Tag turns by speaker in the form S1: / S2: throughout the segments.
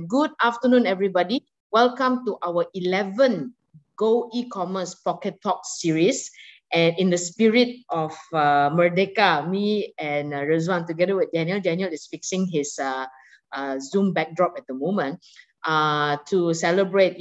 S1: and good afternoon, everybody. Welcome to our 11th Go-eCommerce Pocket Talk series. And in the spirit of Merdeka, me and Rizwan, together with Daniel. Daniel is fixing his Zoom backdrop at the moment to celebrate,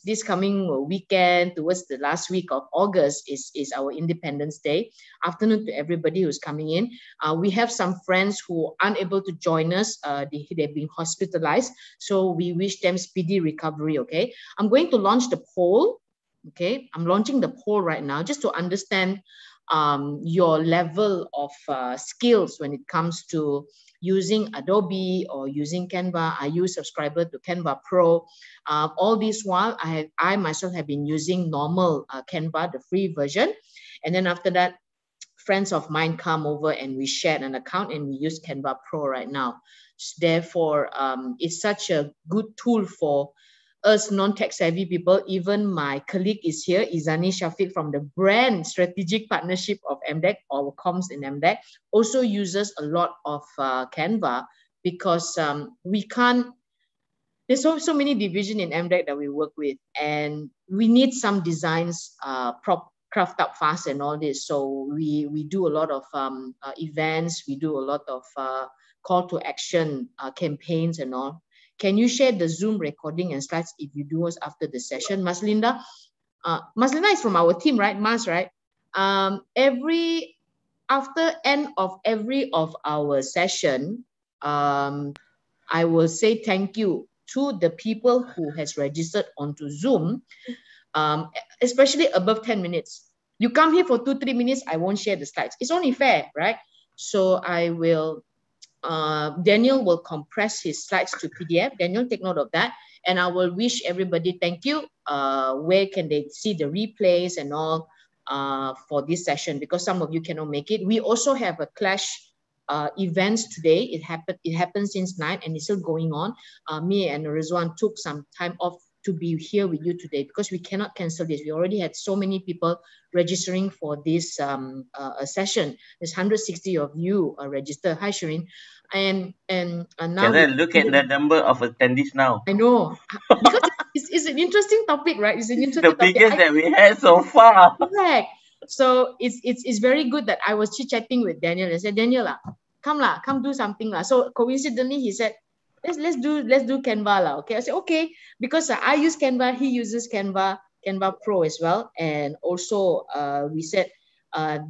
S1: this coming weekend towards the last week of August is our Independence Day. Afternoon to everybody who's coming in. We have some friends who are unable to join us. They've been hospitalized. So we wish them speedy recovery, okay? I'm going to launch the poll. Okay, I'm launching the poll right now just to understand your level of skills when it comes to using Adobe or using Canva. Are you a subscriber to Canva Pro? All this while, I myself have been using normal Canva, the free version. And then after that, friends of mine come over and we shared an account and we use Canva Pro right now. Therefore, it's such a good tool for us non-tech savvy people. Even my colleague is here, Izani Shafiq from the brand strategic partnership of MDEC, or comms in MDEC, also uses a lot of Canva because we can't, there's so many divisions in MDEC that we work with, and we need some designs craft up fast and all this. So we do a lot of events, we do a lot of call to action campaigns and all. Can you share the Zoom recording and slides if you do us after the session? Maslinda is from our team, right? Right? After end of every of our session, I will say thank you to the people who has registered onto Zoom, especially above 10 minutes. You come here for 2-3 minutes, I won't share the slides. It's only fair, right? So I will... Daniel will compress his slides to PDF. Daniel, take note of that. And I will wish everybody thank you. Where can they see the replays and all for this session? Because some of you cannot make it. We also have a clash events today. It happened since 9 and it's still going on. Me and Rizwan took some time off to be here with you today because we cannot cancel this. We already had so many people registering for this session. There's 160 of you registered. Hi, Shireen. And now
S2: look at the number of attendees now.
S1: I know, because it's an interesting topic, right? It's an interesting
S2: the biggest that we had so far.
S1: Correct. So it's very good that I was chit-chatting with Daniel. I said, Daniel, come do something. So coincidentally, he said, let's do Canva. Okay, I said, okay, because I use Canva, he uses Canva Pro as well. And also we said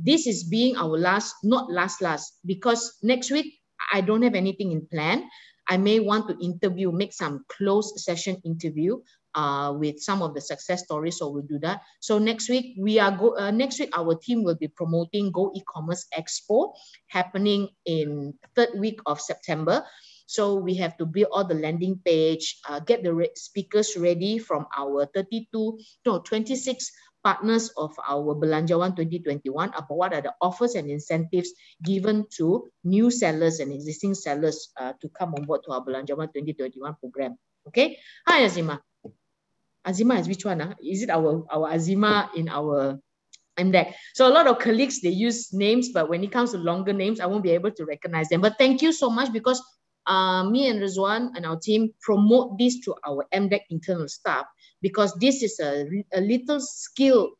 S1: this is being our not last, because next week I don't have anything in plan. I may want to make some closed session interview with some of the success stories, so we'll do that. So next week next week our team will be promoting Go-eCommerce Expo happening in 3rd week of September. So we have to build all the landing page, get the speakers ready from our 26 partners of our Belanjawan 2021 about what are the offers and incentives given to new sellers and existing sellers to come on board to our Belanjawan 2021 program. Okay. Hi, Azima. Azima is which one? Is it our Azima in our MDEC? So a lot of colleagues, they use names, but when it comes to longer names, I won't be able to recognize them. But thank you so much, because me and Rizwan and our team promote this to our MDEC internal staff, because this is a little skill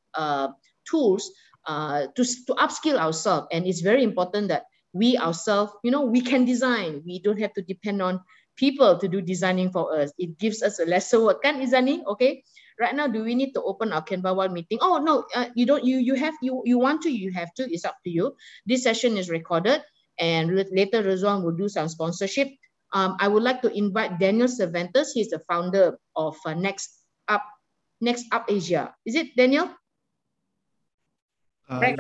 S1: tools to upskill ourselves. And it's very important that we ourselves, we can design. We don't have to depend on people to do designing for us. It gives us a lesser work. Kan, Izani? Okay. Right now, do we need to open our Canva One meeting? Oh, no, you don't. You want to, you have to. It's up to you. This session is recorded. And later, Rizwan will do some sponsorship. I would like to invite Daniel Cerventus. He's the founder of NextUpAsia. Is it, Daniel? Right.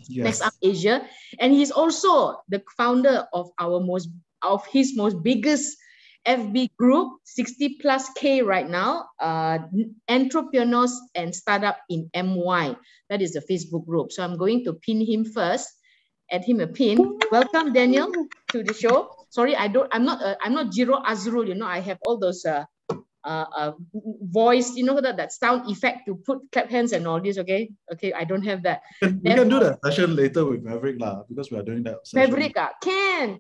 S3: Yes.
S1: NextUpAsia. And he's also the founder of his most biggest FB group, 60+K right now, Entrepreneurs and Startup in MY. That is the Facebook group. So I'm going to pin him first. Add him a pin. Welcome, Daniel, to the show. Sorry, I'm not Jiro Azrul. I have all those voice, that sound effect to put clap hands and all this. Okay, I don't have that.
S3: We can do that session later with Maverick because we are doing that session.
S1: Maverick can.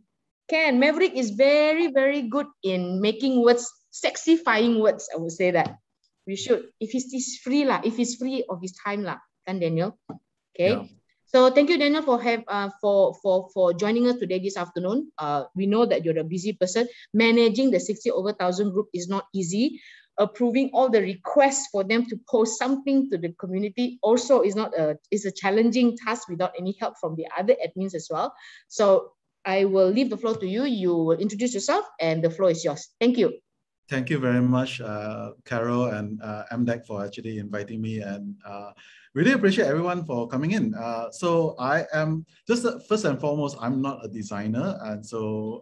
S1: Maverick is very, very good in making words sexifying words, I would say that. We should, if it's free lah, if it's free of his time lah, kan Daniel? Okay.
S3: Yeah.
S1: So thank you, Daniel, for joining us today this afternoon. We know that you're a busy person. Managing the 60/1000 group is not easy. Approving all the requests for them to post something to the community also is a challenging task without any help from the other admins as well. So I will leave the floor to you. You will introduce yourself, and the floor is yours. Thank you.
S3: Thank you very much, Carol and MDEC for actually inviting me, and really appreciate everyone for coming in. So I am just first and foremost, I'm not a designer, and so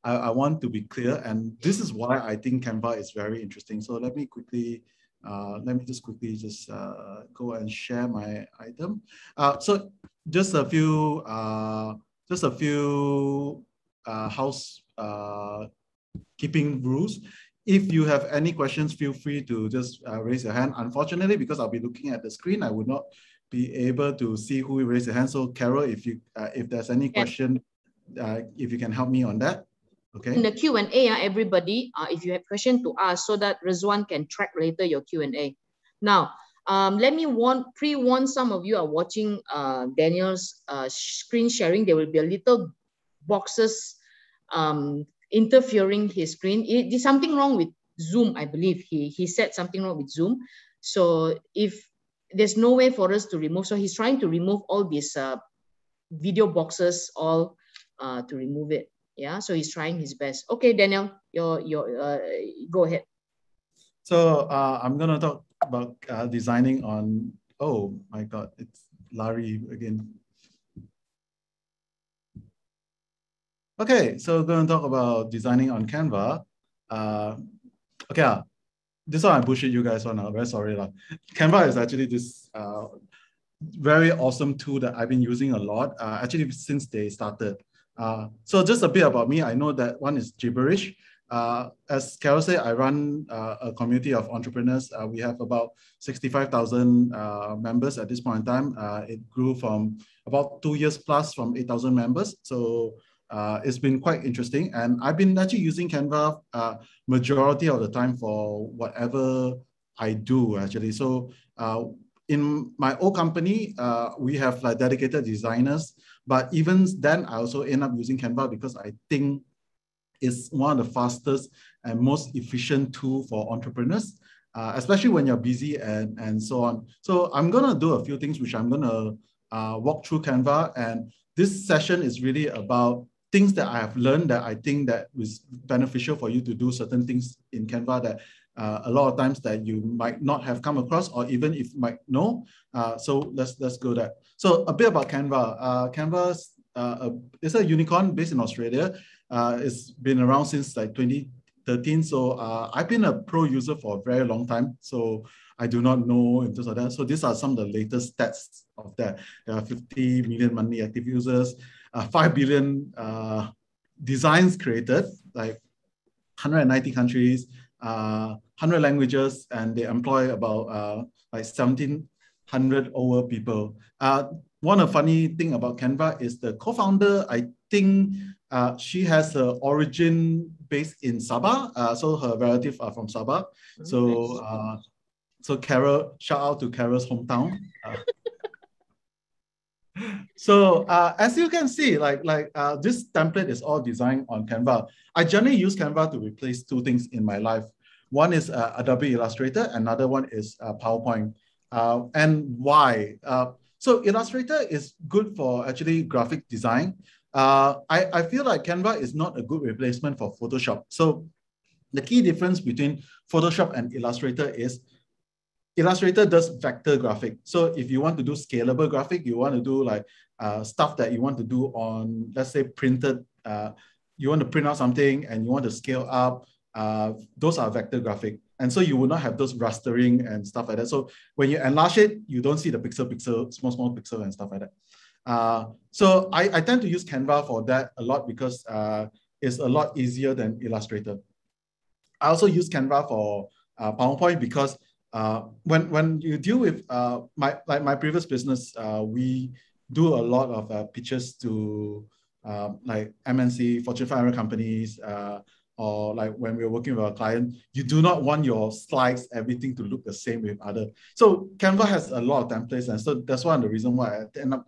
S3: I want to be clear, and this is why I think Canva is very interesting. So let me just quickly go and share my item. So just a few housekeeping rules. If you have any questions, feel free to just raise your hand. Unfortunately, because I'll be looking at the screen, I would not be able to see who raised their hand. So Carol, if there's any question, if you can help me on that. Okay.
S1: In the Q&A, everybody, if you have questions to ask, so that Rizwan can track later your Q&A. Now, let me pre-warn some of you are watching Daniel's screen sharing. There will be a little boxes interfering his screen. There's something wrong with Zoom, I believe. He said something wrong with Zoom. So if there's no way for us to remove, so he's trying to remove all these video boxes all to remove it. Yeah, so he's trying his best. Okay, Daniel, go ahead.
S3: So I'm gonna talk about designing on, oh my God, it's Larry again. Okay, so we're going to talk about designing on Canva. Okay, this one I bullshit you guys on. I'm very sorry. Canva is actually this very awesome tool that I've been using a lot, actually since they started. So just a bit about me. I know that one is gibberish. As Carol said, I run a community of entrepreneurs. We have about 65,000 members at this point in time. It grew from about 2 years plus from 8,000 members. So it's been quite interesting. And I've been actually using Canva majority of the time for whatever I do actually. So in my old company, we have like dedicated designers, but even then I also end up using Canva because I think it's one of the fastest and most efficient tool for entrepreneurs, especially when you're busy and so on. So I'm gonna do a few things which I'm gonna walk through Canva, and this session is really about things that I have learned that I think that was beneficial for you to do certain things in Canva that a lot of times that you might not have come across, or even if you might know. So let's go there. So a bit about Canva. Canva is a unicorn based in Australia. It's been around since like 2013. So I've been a pro user for a very long time. So I do not know in terms of that. So these are some of the latest stats of that. There are 50 million monthly active users, 5 billion designs created, like 190 countries, 100 languages, and they employ about like 1,700 over people. One funny thing about Canva is the co-founder, I think she has an origin based in Sabah. So her relatives are from Sabah. So, so Carol, shout out to Carol's hometown. So as you can see, this template is all designed on Canva. I generally use Canva to replace two things in my life. One is Adobe Illustrator, another one is PowerPoint. And why? So Illustrator is good for actually graphic design. I feel like Canva is not a good replacement for Photoshop. So the key difference between Photoshop and Illustrator is Illustrator does vector graphic. So if you want to do scalable graphic, you want to do like stuff that you want to do on, let's say, printed, you want to print out something and you want to scale up, those are vector graphic. And so you will not have those rastering and stuff like that. So when you enlarge it, you don't see the small pixel and stuff like that. So I tend to use Canva for that a lot because it's a lot easier than Illustrator. I also use Canva for PowerPoint because when you deal with my previous business, we do a lot of pitches to like MNC, Fortune 500 companies, or like when we're working with our client, you do not want your slides, everything to look the same with other. So Canva has a lot of templates, and so that's one of the reasons why I end up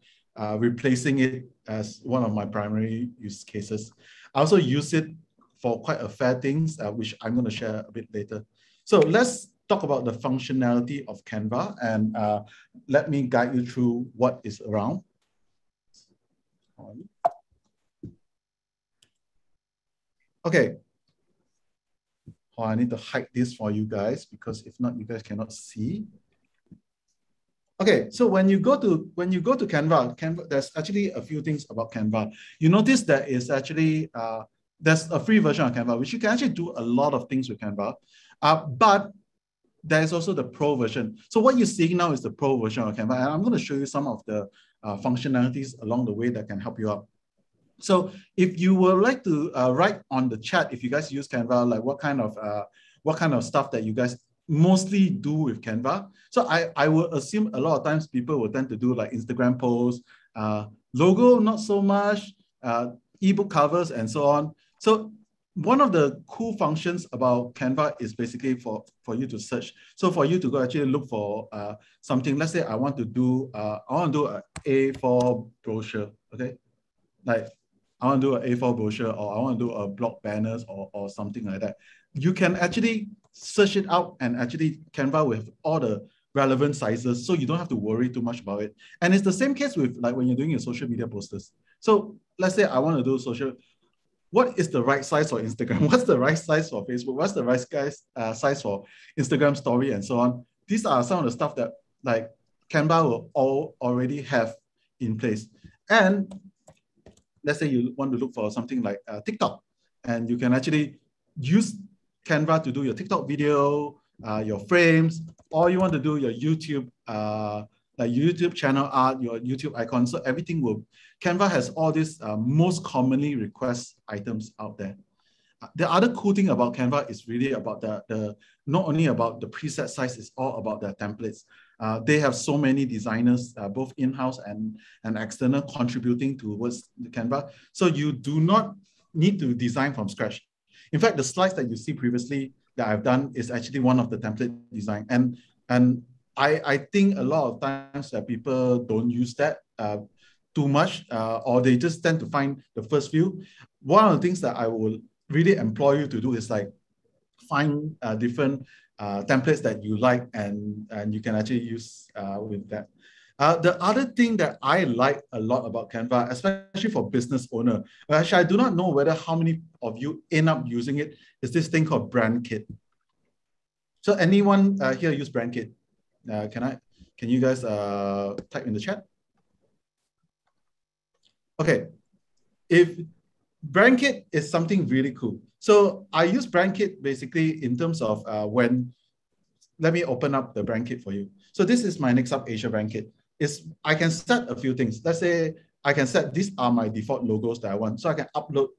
S3: replacing it as one of my primary use cases. I also use it for quite a fair things, which I'm going to share a bit later. So let's talk about the functionality of Canva, and let me guide you through what is around. Okay. Oh, I need to hide this for you guys because if not, you guys cannot see. Okay, so when you go to Canva, there's actually a few things about Canva. You notice that is actually there's a free version of Canva, which you can actually do a lot of things with Canva, but there is also the pro version. So what you're seeing now is the pro version of Canva, and I'm going to show you some of the functionalities along the way that can help you out. So if you would like to write on the chat, if you guys use Canva, like what kind of stuff that you guys mostly do with Canva. So I would assume a lot of times people will tend to do like Instagram posts, logo, not so much, ebook covers and so on. So one of the cool functions about Canva is basically for you to search. So for you to go actually look for something, let's say I want to do an A4 brochure, okay? Like I want to do an A4 brochure, or I want to do a blog banners or something like that. You can actually search it out, and actually Canva with all the relevant sizes, so you don't have to worry too much about it. And it's the same case with like when you're doing your social media posters. So let's say I want to do social. What is the right size for Instagram? What's the right size for Facebook? What's the right size for Instagram story and so on? These are some of the stuff that like Canva will all already have in place. And let's say you want to look for something like TikTok, and you can actually use Canva to do your TikTok video, your frames, or you want to do your YouTube, like YouTube channel art, your YouTube icon. So everything will, Canva has all these most commonly requested items out there. The other cool thing about Canva is really about the not only about the preset size, it's all about the templates. They have so many designers, both in-house and external, contributing towards the Canva. So you do not need to design from scratch. In fact, the slides that you see previously that I've done is actually one of the template design. And I think a lot of times that people don't use that too much, or they just tend to find the first few. One of the things that I will really employ you to do is like find different templates that you like, and you can actually use with that. The other thing that I like a lot about Canva, especially for business owner, actually I do not know whether how many of you end up using it, is this thing called Brand Kit. So anyone here use Brand Kit? Can you guys type in the chat? Okay, if Brand Kit is something really cool. So I use Brand Kit basically in terms of let me open up the Brand Kit for you. So this is my NextUpAsia Brand Kit. I can set a few things. Let's say I can set, these are my default logos that I want. So I can upload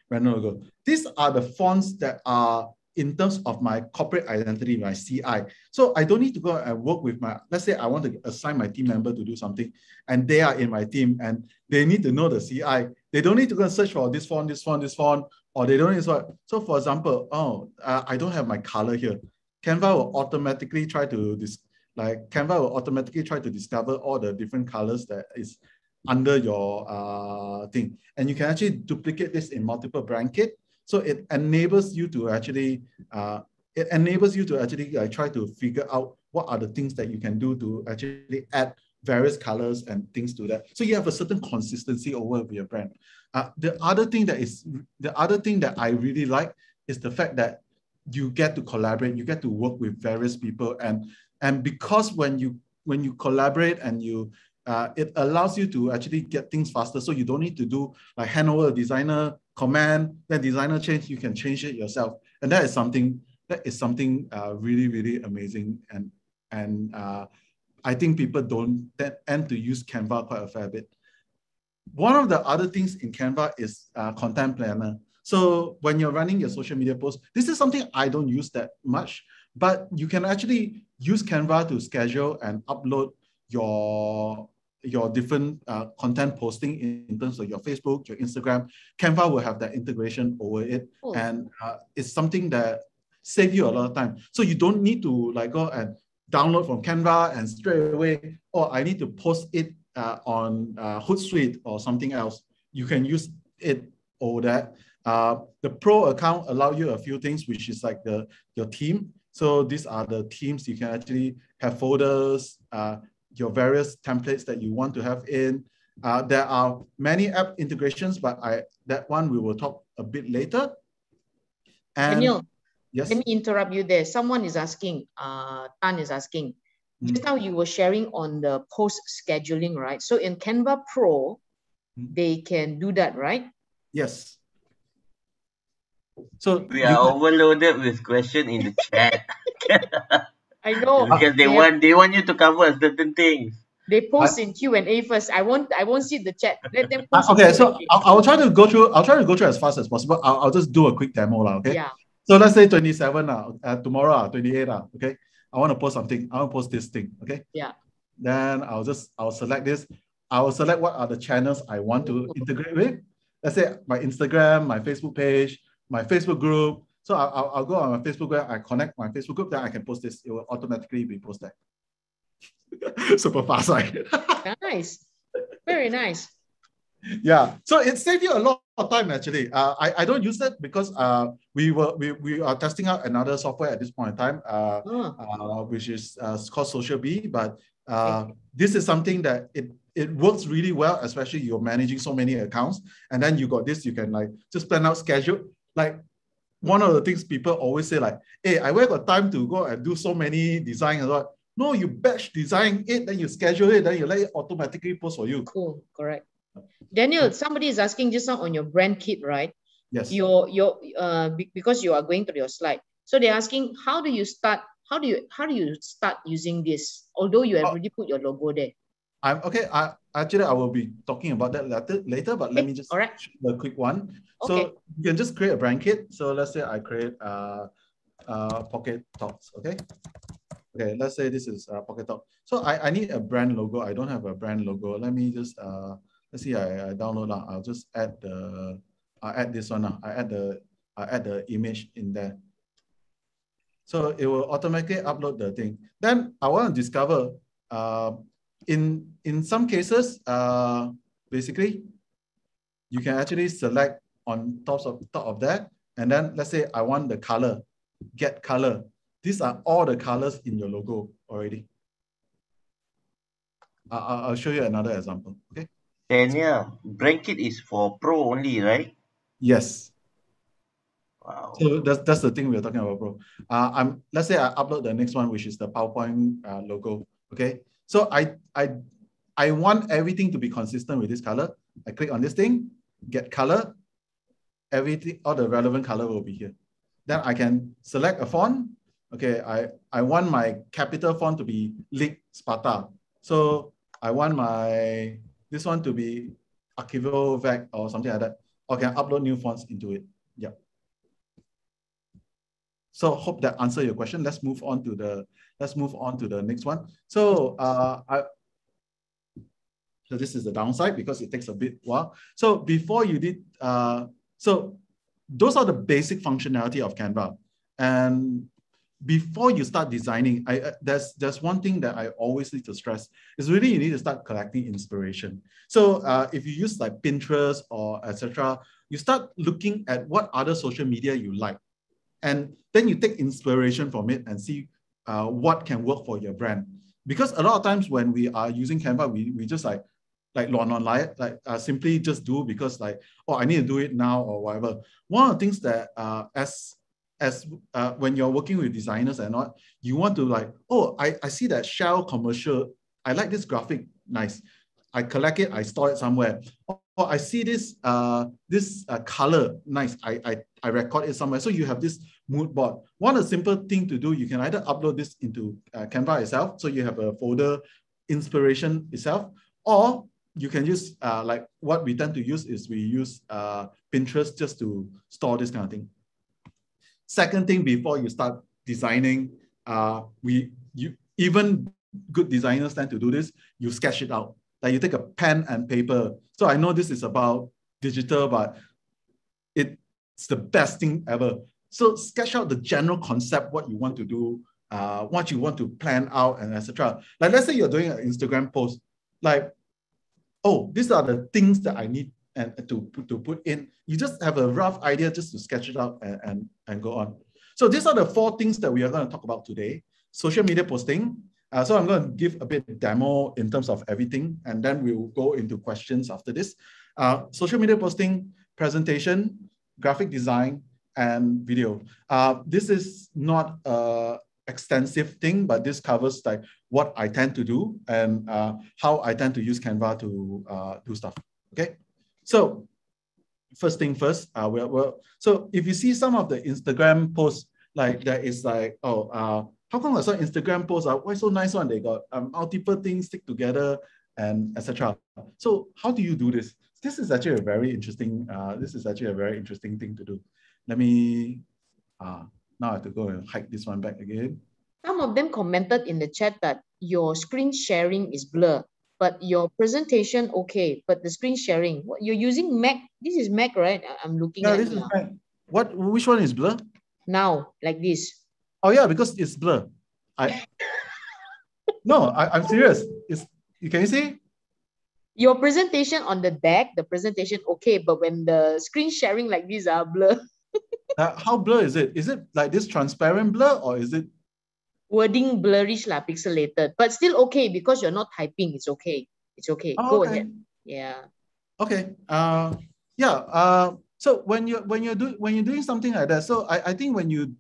S3: random logo. These are the fonts that are in terms of my corporate identity, my CI. So I don't need to go and work with my, let's say I want to assign my team member to do something, and they are in my team and they need to know the CI. They don't need to go and search for this font, this font, this font, or they don't need to. So for example, I don't have my color here. Canva will automatically try to discover all the different colors that is under your thing. And you can actually duplicate this in multiple Brand Kit. So it enables you to actually, try to figure out what are the things that you can do to actually add various colors and things to that. So you have a certain consistency over your brand. The other thing that I really like is the fact that you get to collaborate, you get to work with various people, and because when you collaborate and it allows you to actually get things faster. So you don't need to do like hand over a designer command, then designer change, you can change it yourself. And that is something really, really amazing. And I think people don't tend to use Canva quite a fair bit. One of the other things in Canva is content planner. So when you're running your social media posts, this is something I don't use that much, but you can actually use Canva to schedule and upload your your different content posting in terms of your Facebook, your Instagram, Canva will have that integration over it. And it's something that save you a lot of time. So you don't need to like go and download from Canva and straight away, oh, I need to post it on Hootsuite or something else. You can use it over that. The Pro account allow you a few things, which is like your theme. So these are the themes. You can actually have folders, your various templates that you want to have in. There are many app integrations, but that one we will talk a bit later. And
S1: Daniel,
S3: yes.
S1: Let me interrupt you there. Someone is asking, Tan is asking, just now you were sharing on the post scheduling, right? So in Canva Pro, they can do that, right?
S3: Yes. So
S2: we are overloaded with questions in the chat.
S1: I know.
S2: Because they want you to cover certain things.
S1: They post in Q&A first. I won't see the chat. Let them post.
S3: Okay, so I'll try to go through. I'll try to go through as fast as possible. I'll just do a quick demo, okay?
S1: Yeah.
S3: So let's say 27 tomorrow 28 okay. I want to post something. I want to post this thing, okay?
S1: Yeah.
S3: Then I'll select this. I will select what are the channels I want to integrate with. Let's say my Instagram, my Facebook page, my Facebook group. So I'll go on my Facebook group. I connect my Facebook group. Then I can post this. It will automatically be posted. Super fast, right?
S1: Nice. Very nice.
S3: Yeah, so it saved you a lot of time actually. I don't use that because we are testing out another software at this point in time, which is called Social Bee. But this is something that it works really well, especially you're managing so many accounts, and then you got this. You can like just plan out schedule. Like one of the things people always say, like, "Hey, I where got time to go and do so many design and what?" No, you batch design it, then you schedule it, then you let it automatically post for you.
S1: Cool, correct. Daniel, somebody is asking just now on your brand kit, right?
S3: Yes.
S1: Because you are going through your slide. So they're asking, how do you start using this? Although you have already put your logo there.
S3: Okay. Actually, I will be talking about that later, but let me just show a quick one.
S1: Okay.
S3: So you can just create a brand kit. So let's say I create Pocket Talks, okay? Okay, let's say this is Pocket Talk. So I need a brand logo. I don't have a brand logo. Let me just let's see. I download now. I'll just add this one now. I add the image in there. So it will automatically upload the thing. Then I want to discover in some cases basically you can actually select on top of that, and then let's say I want the color, get color. These are all the colors in your logo already. I'll show you another example, okay?
S2: Daniel, brand kit is for Pro only, right?
S3: Yes.
S2: Wow.
S3: So that's the thing we're talking about, bro. Let's say I upload the next one, which is the PowerPoint logo, okay? So I want everything to be consistent with this color. I click on this thing, get color, everything, all the relevant color will be here. Then I can select a font. Okay, I want my capital font to be Lig Sparta. So I want this one to be Archivo Vec or something like that. Or can upload new fonts into it. Yeah. So hope that answers your question. Let's move on to the next one. So so this is the downside because it takes a bit while. So before you did so those are the basic functionality of Canva. And before you start designing, there's one thing that I always need to stress is really you need to start collecting inspiration. So if you use like Pinterest or etc., you start looking at what other social media you like, and then you take inspiration from it and see what can work for your brand. Because a lot of times when we are using Canva, we just like simply just do because like, oh, I need to do it now or whatever. One of the things that when you're working with designers and not, you want to like, oh, I see that Shell commercial. I like this graphic, nice. I collect it, I store it somewhere. Or I see this color, nice. I record it somewhere. So you have this mood board. One simple thing to do, you can either upload this into Canva itself, so you have a folder inspiration itself, or you can use like what we tend to use is we use Pinterest just to store this kind of thing. Second thing, before you start designing, even good designers tend to do this. You sketch it out. like you take a pen and paper. So I know this is about digital, but it's the best thing ever. So sketch out the general concept, what you want to do, what you want to plan out, and etc. Like let's say you're doing an Instagram post, like, oh, these are the things that I need and to put in. You just have a rough idea just to sketch it out and go on. So these are the 4 things that we are going to talk about today. Social media posting. So I'm going to give a bit of demo in terms of everything, and then we'll go into questions after this. Social media posting, presentation, graphic design, and video. This is not an extensive thing, but this covers like what I tend to do and how I tend to use Canva to do stuff. Okay, so first thing first, so if you see some of the Instagram posts, like there is like, oh, how come I saw Instagram posts are why so nice one? They got multiple things stick together and etc. So how do you do this? This is actually a very interesting. This is actually a very interesting thing to do. Let me. Now I have to go and hide this one back again.
S1: Some of them commented in the chat that your screen sharing is blur, but your presentation okay. But the screen sharing, you're using Mac. This is Mac, right? I'm looking at
S3: this is Mac. Which one is blur?
S1: Now, like this.
S3: Oh yeah, because it's blur. No, I'm serious. Can you see?
S1: Your presentation on the deck, the presentation okay, but when the screen sharing like these are blur.
S3: How blur is it? Is it like this transparent blur or is it?
S1: Wording blurrish lah, pixelated, but still okay because you're not typing. It's okay. It's okay.
S3: Oh,
S1: Go
S3: okay.
S1: ahead. Yeah.
S3: Okay. So when you're doing something like that, so I think when you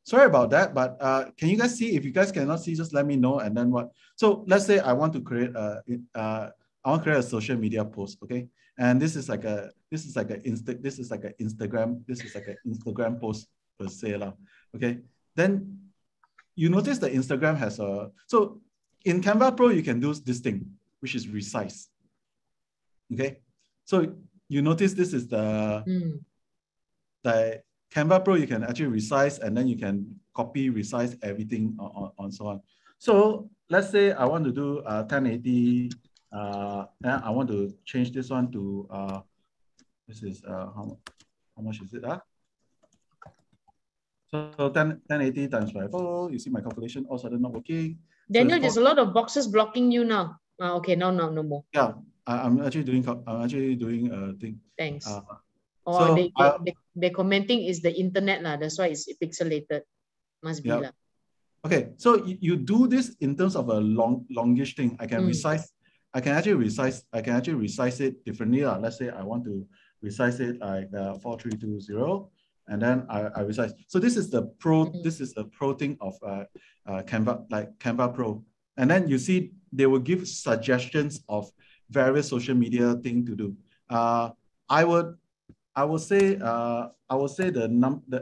S3: sorry about that, but can you guys see? If you guys cannot see, just let me know. And then what? So let's say I want to create a social media post, okay? And this is like an Instagram post per se lah, okay? Then you notice that Instagram has so in Canva Pro you can do this thing, which is resize, okay? So you notice this is the Canva Pro, you can actually resize and then you can copy, resize everything on so on. So let's say I want to do 1080, and I want to change this one to, this is, how much is it? So 1080 times by 4, you see my calculation all of a sudden not working.
S1: Daniel, so there's a lot of boxes blocking you now. Okay, no more.
S3: Yeah, I'm actually doing a thing.
S1: Thanks.
S3: So
S1: they're commenting is the internet lah. That's why it's pixelated. Must be lah.
S3: Okay, so you do this in terms of a longish thing. I can resize. I can actually resize it differently lah. Let's say I want to resize it like 4320, and then I resize. So this is the pro. This is the pro thing of Canva, like Canva Pro. And then you see they will give suggestions of various social media thing to do. I would say the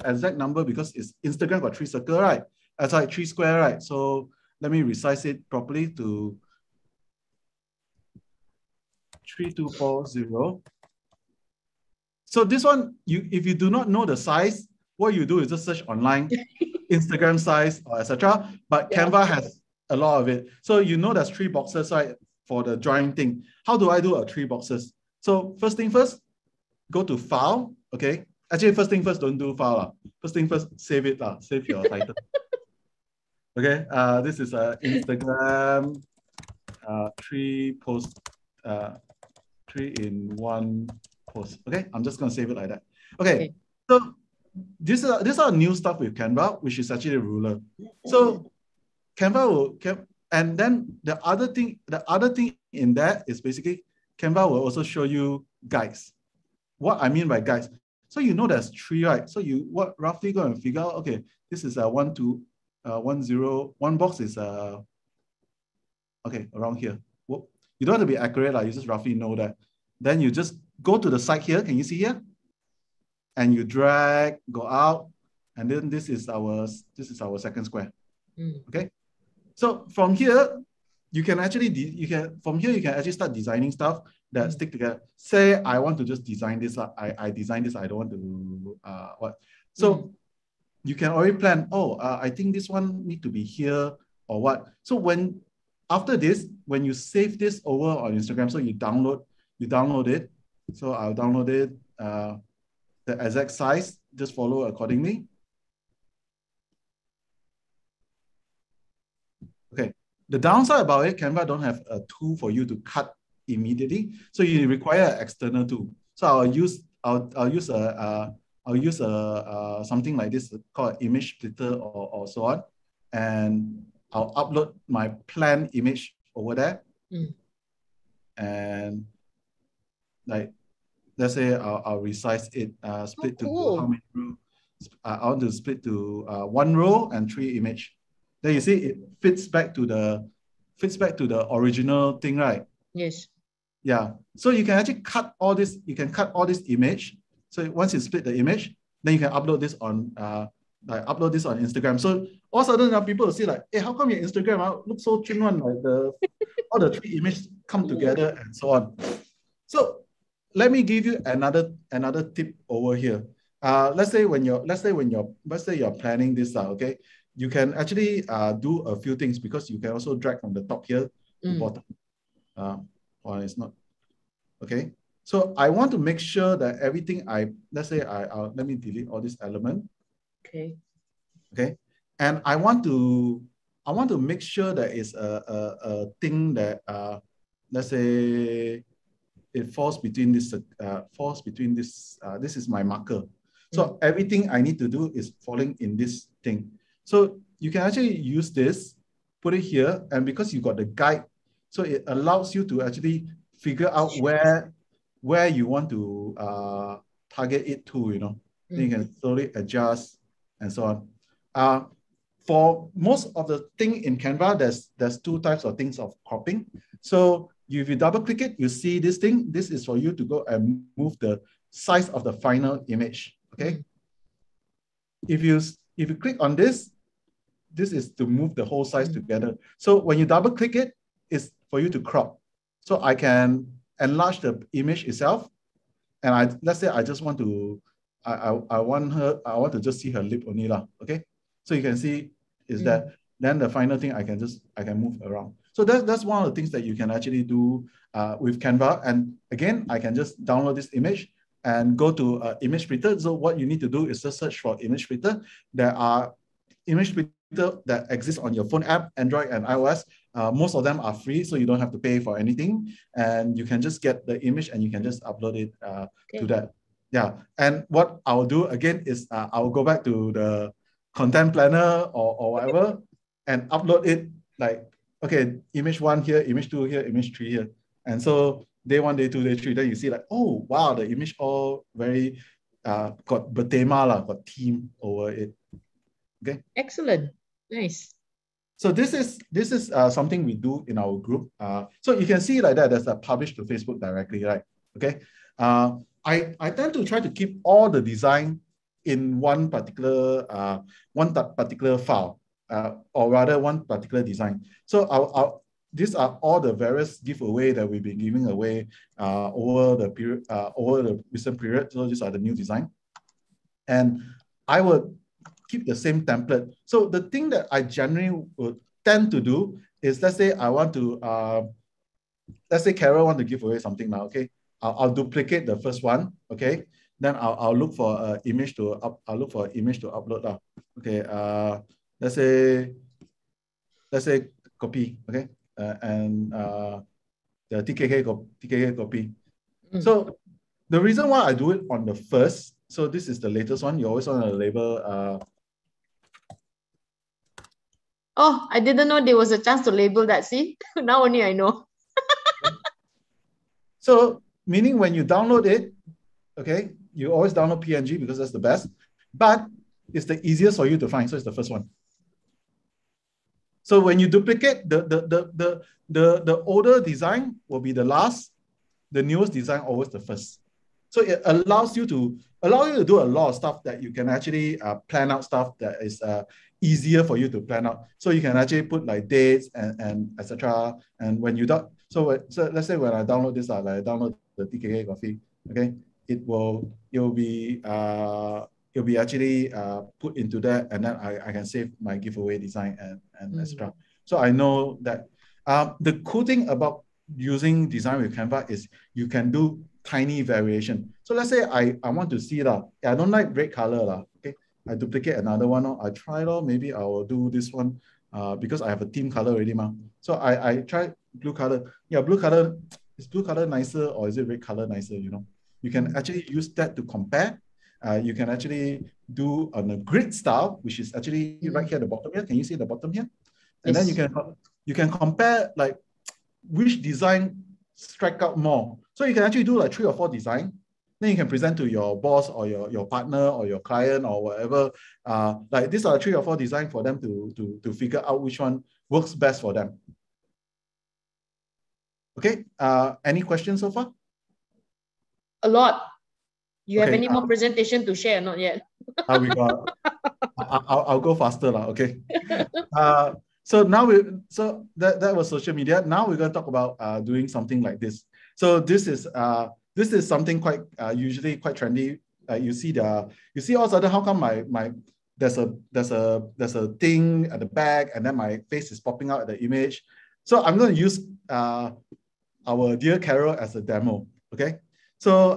S3: exact number, because it's Instagram got 3 circle, right? Sorry, 3 square, right? So let me resize it properly to 3240. So this one, if you do not know the size, what you do is just search online, Instagram size or etc. But Canva has a lot of it. So you know there's 3 boxes, right, for the drawing thing. How do I do a 3 boxes? So first thing first, go to file, okay? Actually, first thing first, don't do file. First thing first, save it, save your title. Okay, this is Instagram 3 post, 3 in 1 post. Okay, I'm just gonna save it like that. Okay. So these are new stuff with Canva, which is actually a ruler. So Canva will, and then the other thing in that is basically Canva will also show you guides. What I mean by guides, so you know there's 3, right? So you roughly go and figure out, okay, this is 1, 2, 1, 0. One box is okay, around here. Well, you don't have to be accurate, you just roughly know that. Then you just go to the side here. Can you see here? And you drag, go out, and then this is our second square. Okay. So from here, you can actually start designing stuff that stick together. Say I want to just design this. I design this. I don't want to what. So you can already plan. Oh, I think this one need to be here or what. So when after this, when you save this over on Instagram, so you download it. So I'll download it, the exact size, just follow accordingly. Okay. The downside about it, Canva don't have a tool for you to cut immediately, so you require an external tool. So I'll use something like this called image splitter or so on, and I'll upload my planned image over there. And like, let's say I'll resize it, split to how many rows. I want to split to 1 row and 3 image. Then you see it fits back to the original thing, right?
S1: Yes.
S3: Yeah. So you can actually cut all this. You can cut all this image. So once you split the image, then you can upload this on Instagram. So all of a sudden people will see like, hey, how come your Instagram looks so thin one, like all the 3 images come together and so on. So let me give you another tip over here. Let's say you're planning this out, okay? You can actually do a few things, because you can also drag from the top here to bottom. Or it's not. Okay. So I want to make sure that everything let me delete all this element.
S1: Okay.
S3: Okay. And I want to make sure that it's a thing that let's say it falls between this this is my marker. So everything I need to do is falling in this thing. So you can actually use this, put it here, and because you got the guide, so it allows you to actually figure out where you want to target it to, you know. Then you can slowly adjust and so on. For most of the thing in Canva, there's 2 types of things of cropping. So if you double click it, you see this thing. This is for you to go and move the size of the final image. Okay. If you click on this is to move the whole size together. So when you double click it, it's for you to crop. So I can enlarge the image itself, and let's say I just want to, I want to just see her lip only lah. Okay, so you can see is that then the final thing I can move around. So that's one of the things that you can actually do with Canva. And again, I can just download this image and go to image splitter. So what you need to do is just search for image splitter. There are image splitter that exist on your phone app, Android and iOS. Most of them are free, so you don't have to pay for anything. And you can just get the image and you can just upload it to that. Yeah. And what I'll do again is I'll go back to the content planner or whatever and upload it like, okay, image 1 here, image 2 here, image 3 here. And so day 1, day 2, day 3, then you see like, oh, wow, the image all very, got thema, got theme over it. Okay.
S1: Excellent. Nice.
S3: So this is something we do in our group. So you can see like that, there's a publish to Facebook directly, right? Okay. I tend to try to keep all the design in one particular file, or rather one particular design. So these are all the various giveaway that we've been giving away over the recent period. So these are the new design, and I would keep the same template. So the thing that I generally would tend to do is, let's say I want to, let's say Carol want to give away something now. Okay, I'll duplicate the first one. Okay, then I'll look for an image to upload now. Okay, let's say copy. Okay, and the TKK copy. So the reason why I do it on the first, so this is the latest one. You always want to label.
S1: Oh, I didn't know there was a chance to label that. See, now only I know.
S3: So meaning when you download it, okay, you always download PNG because that's the best, but it's the easiest for you to find. So it's the first one. So when you duplicate, the older design will be the last, the newest design always the first. So it allows you to do a lot of stuff that you can actually plan out stuff that is easier for you to plan out. So you can actually put like dates and etc. And when you don't, so let's say when I download this, like I download the TKK coffee, okay, it'll be actually put into that, and then I can save my giveaway design and etc. So I know that The cool thing about using design with Canva is you can do tiny variation. So let's say I want to see that I don't like red color lah. Okay, I duplicate another one. I try maybe I will do this one because I have a theme color already ma. So I try blue color. Yeah, blue color, is blue color nicer or is it red color nicer? You know, you can actually use that to compare. You can actually do on a grid style, which is actually right here at the bottom here. Can you see the bottom here? And then you can compare like which design strike out more. So you can actually do like 3 or 4 design. Then you can present to your boss or your partner or your client or whatever. Like these are 3 or 4 design for them to figure out which one works best for them. Okay. Any questions so far?
S1: A lot. You have any more presentation to share? Not yet.
S3: We got. I'll go faster lah. Okay. So now that was social media. Now we're gonna talk about doing something like this. So this is something quite usually quite trendy. You see all of a sudden how come my there's a thing at the back and then my face is popping out at the image. So I'm going to use our dear Carol as a demo. Okay. So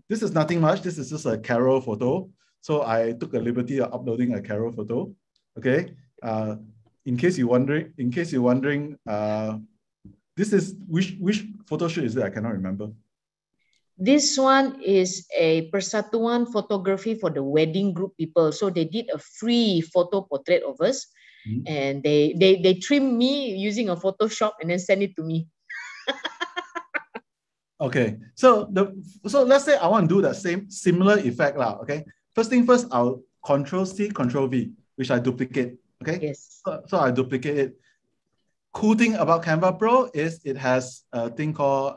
S3: this is nothing much. This is just a Carol photo. So I took the liberty of uploading a Carol photo. Okay. In case you're wondering, this is which photo shoot is it? I cannot remember.
S1: This one is a Persatuan photography for the wedding group people. So they did a free photo portrait of us, and they trimmed me using a Photoshop and then sent it to me.
S3: Okay, so let's say I want to do the similar effect lah. Okay, first thing first, I'll Control-C, Control-V, which I duplicate. Okay.
S1: Yes.
S3: So I duplicate it. Cool thing about Canva Pro is it has a thing called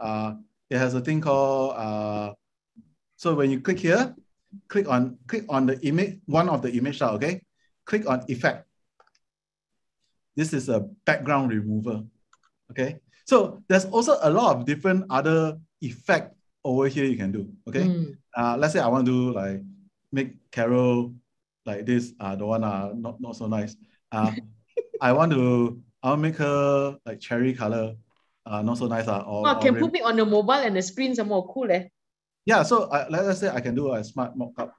S3: so when you click here, click on the image, one of the image now, okay? Click on effect. This is a background remover. Okay. So there's also a lot of different other effect over here you can do. Okay. Let's say I want to do like make Carol like this, the one not so nice. I'll make her like cherry color, not so nice.
S1: Can put it on the mobile and the screen some more cool.
S3: Yeah, so let's say I can do a smart mock-up.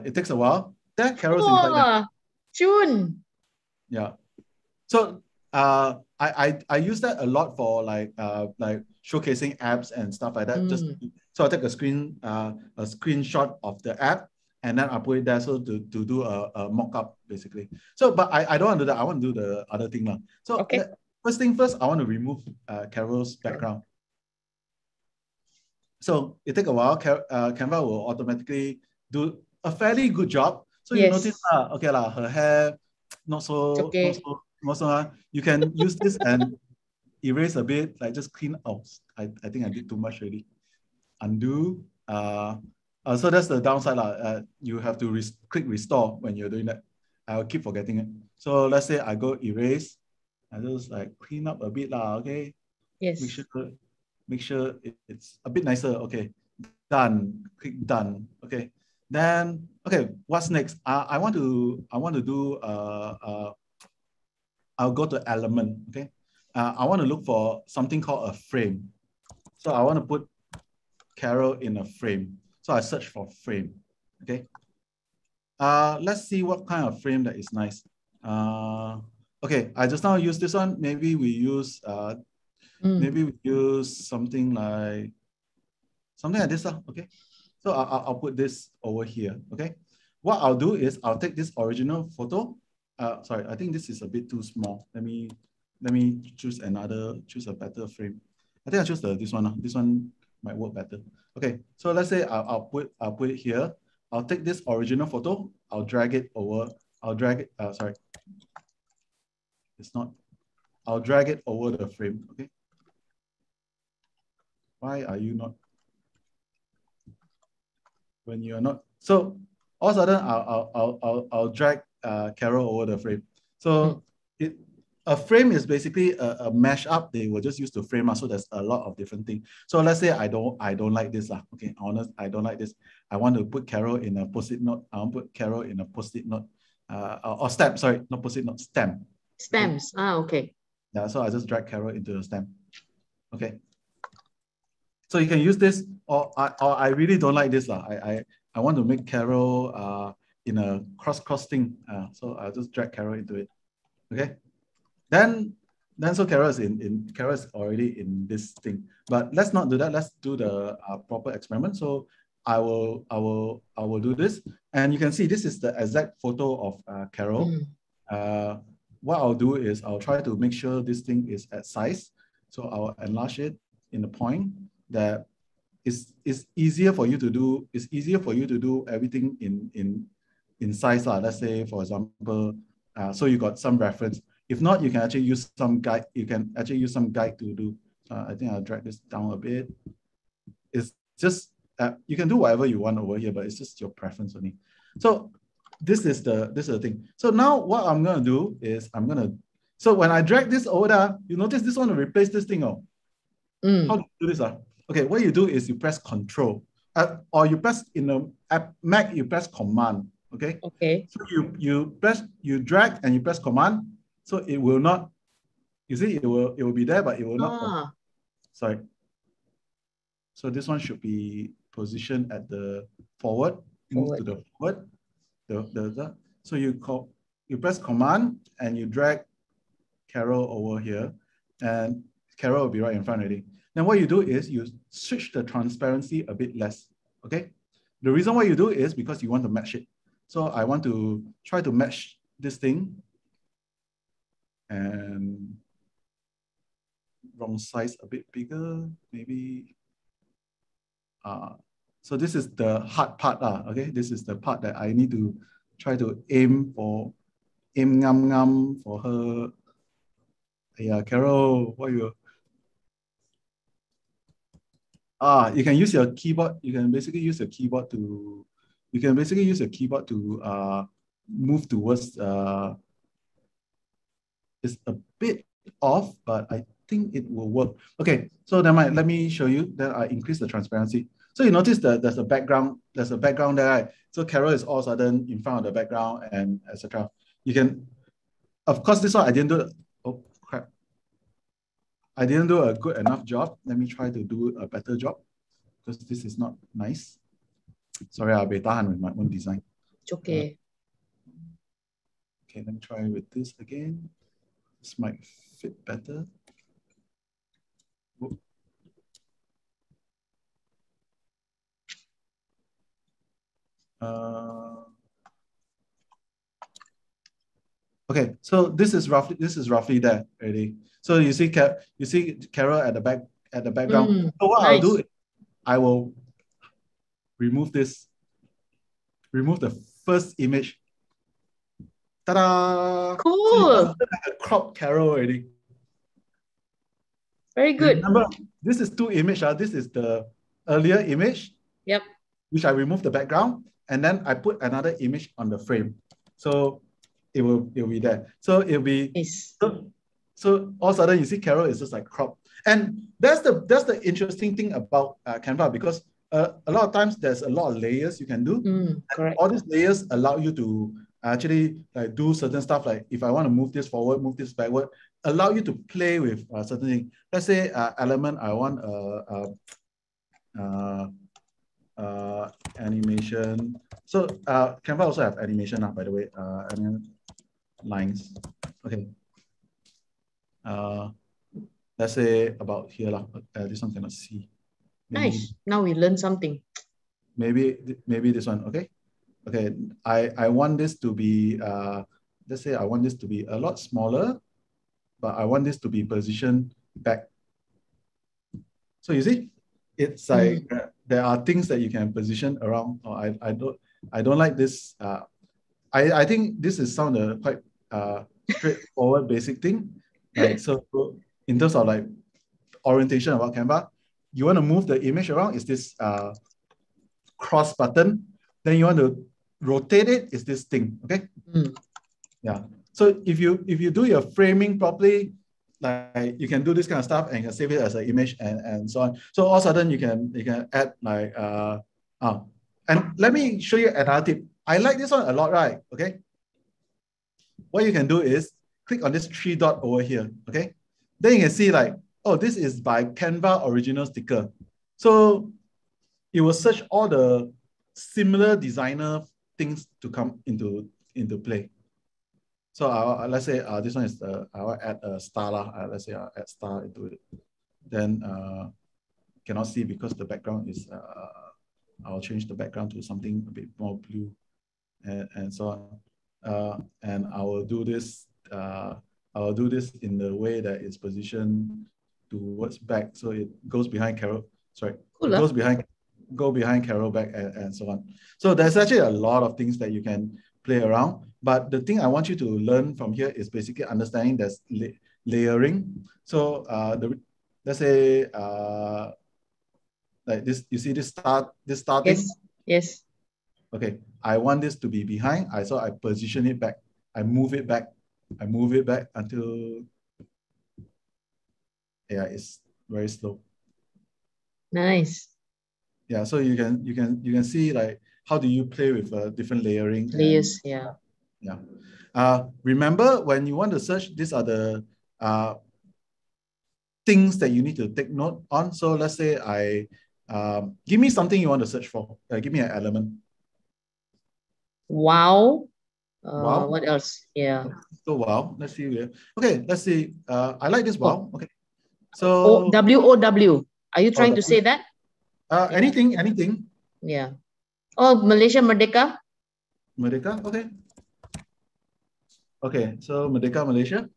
S3: It takes a while. There, Carol's inside there.
S1: June.
S3: Yeah. So I use that a lot for like showcasing apps and stuff like that. So I take a screenshot of the app and then I put it there so to do a mock-up basically. So but I don't want to do that. I want to do the other thing now. So first thing first, I want to remove Carol's background. So it takes a while. Canva will automatically do a fairly good job. So you notice, okay lah, her hair not so. You can use this and erase a bit, like just clean out. I think I did too much already. Undo. So that's the downside lah. You have to click restore when you're doing that. I'll keep forgetting it. So let's say I go erase. I just like clean up a bit lah. Okay.
S1: Yes.
S3: Make sure it's a bit nicer. Okay, done. Click done. Okay, then what's next? I want to do I'll go to element. Okay, I want to look for something called a frame. So I want to put Carol in a frame. So I search for frame. Okay, let's see what kind of frame that is nice. Okay, I just now use this one. Maybe we use something like this. Okay, so I'll put this over here. Okay, what I'll do is I'll take this original photo. Sorry, I think this is a bit too small. Let me choose a better frame. I think I choose this one. This one might work better. Okay, so let's say I'll put it here. I'll take this original photo. I'll drag it over. Sorry, it's not. I'll drag it over the frame. Okay. Why are you not? When you are not, so all of a sudden I'll drag Carol over the frame. So a frame is basically a mash up. They will just use to frame up. So there's a lot of different things. So let's say I don't like this lah. Okay, honest, I don't like this. I want to put Carol in a post-it note. I want to put Carol in a post-it note or stamp. Sorry, not post-it note, stamp.
S1: Stems. Okay.
S3: Yeah, so I just drag Carol into the stem. Okay. So you can use this, or I really don't like this. I want to make Carol in a cross thing. So I'll just drag Carol into it. Okay. Then so Carol is Carol is already in this thing. But let's not do that. Let's do the proper experiment. So I will do this. And you can see this is the exact photo of Carol. What I'll do is I'll try to make sure this thing is at size. So I'll enlarge it in the point that it's easier for you to do. It's easier for you to do everything in size. Let's say, for example, so you got some reference. If not, you can actually use some guide. You can actually use some guide to do. I think I'll drag this down a bit. It's just you can do whatever you want over here, but it's just your preference only. So this is the thing. So now what I'm gonna do is so when I drag this over there, you notice this one will replace this thing. How do you do this? Okay, what you do is you press Control, or you press in the Mac, you press Command. Okay.
S1: Okay.
S3: So you drag and you press Command, so it will not. You see, it will be there, but it will not. Sorry. So this one should be positioned at the forward. Move to the forward. So you press Command and you drag Carol over here, and Carol will be right in front already. Then what you do is you switch the transparency a bit less. Okay. The reason why you do is because you want to match it. So I want to try to match this thing, and wrong size a bit bigger, maybe. So this is the hard part. Okay, this is the part that I need to try to aim ngam for her. Yeah, Carol, what you? You can use your keyboard. You can basically use your keyboard to. Move towards. It's a bit off, but I think it will work. Okay, so let me show you. Then I increase the transparency. So you notice that there's a background. There's a background there, right? So Carol is all of a sudden in front of the background and etc. You can, of course, this one I didn't do. Oh crap! I didn't do a good enough job. Let me try to do a better job because this is not nice. Sorry, I'll be tahan with my own design.
S1: It's okay.
S3: Okay, let me try with this again. This might fit better. Whoop. Okay, so this is roughly there already. So you see Carol at the background. So what I'll do, I will remove this. Remove the first image. Ta-da!
S1: Cool.
S3: So a crop Carol already.
S1: Very good.
S3: Remember, this is two images. This is the earlier image.
S1: Yep.
S3: Which I remove the background, and then I put another image on the frame. So it will be there. So it'll be so all of a sudden you see Carol is just like cropped. And that's the interesting thing about Canva, because a lot of times there's a lot of layers you can do.
S1: Correct.
S3: All these layers allow you to actually do certain stuff, like if I want to move this forward, move this backward, allow you to play with certain things. Let's say element, I want animation. So Canva also have animation by the way, lines. Okay. Let's say about here this one cannot see. Maybe,
S1: nice. Now we learn something.
S3: Maybe this one. Okay. Okay. I want this to be let's say I want this to be a lot smaller, but I want this to be positioned back. So you see, it's like there are things that you can position around. Or I don't like this. I think this is some of the quite straightforward basic thing. Right? So in terms of like orientation about Canva, you want to move the image around, is this cross button. Then you want to rotate it, is this thing. Okay. Yeah. So if you do your framing properly, like you can do this kind of stuff and you can save it as an image and so on. So all of a sudden you can add like and let me show you another tip. I like this one a lot, right? Okay. What you can do is click on this three dot over here, okay? Then you can see like, oh, this is by Canva original sticker. So it will search all the similar designer things to come into play. So let's say this one is I'll add a star lah. Let's say I'll add star into it. Then cannot see because the background is I'll change the background to something a bit more blue and so on. And I will do this. I'll do this in the way that it's positioned towards back, so it goes behind Carol. Sorry, cool, it go behind Carol back and so on. So there's actually a lot of things that you can play around. But the thing I want you to learn from here is basically understanding there's layering. So let's say like this, you see this starting?
S1: Yes. Yes.
S3: Okay, I want this to be behind. So I position it back. I move it back. I move it back until it's very slow.
S1: Nice.
S3: Yeah, so you can see like how do you play with different layering
S1: layers.
S3: And, yeah. Remember when you want to search, these are the things that you need to take note on. So let's say give me something you want to search for. Give me an element.
S1: Wow.
S3: Wow.
S1: What else? Yeah.
S3: So wow. Let's see here. Okay. Let's see. I like this wow. Okay. So
S1: WOW. Are you trying to say that?
S3: Anything.
S1: Yeah. Oh, Malaysia Merdeka.
S3: Merdeka. Okay. Okay. So Merdeka, Malaysia.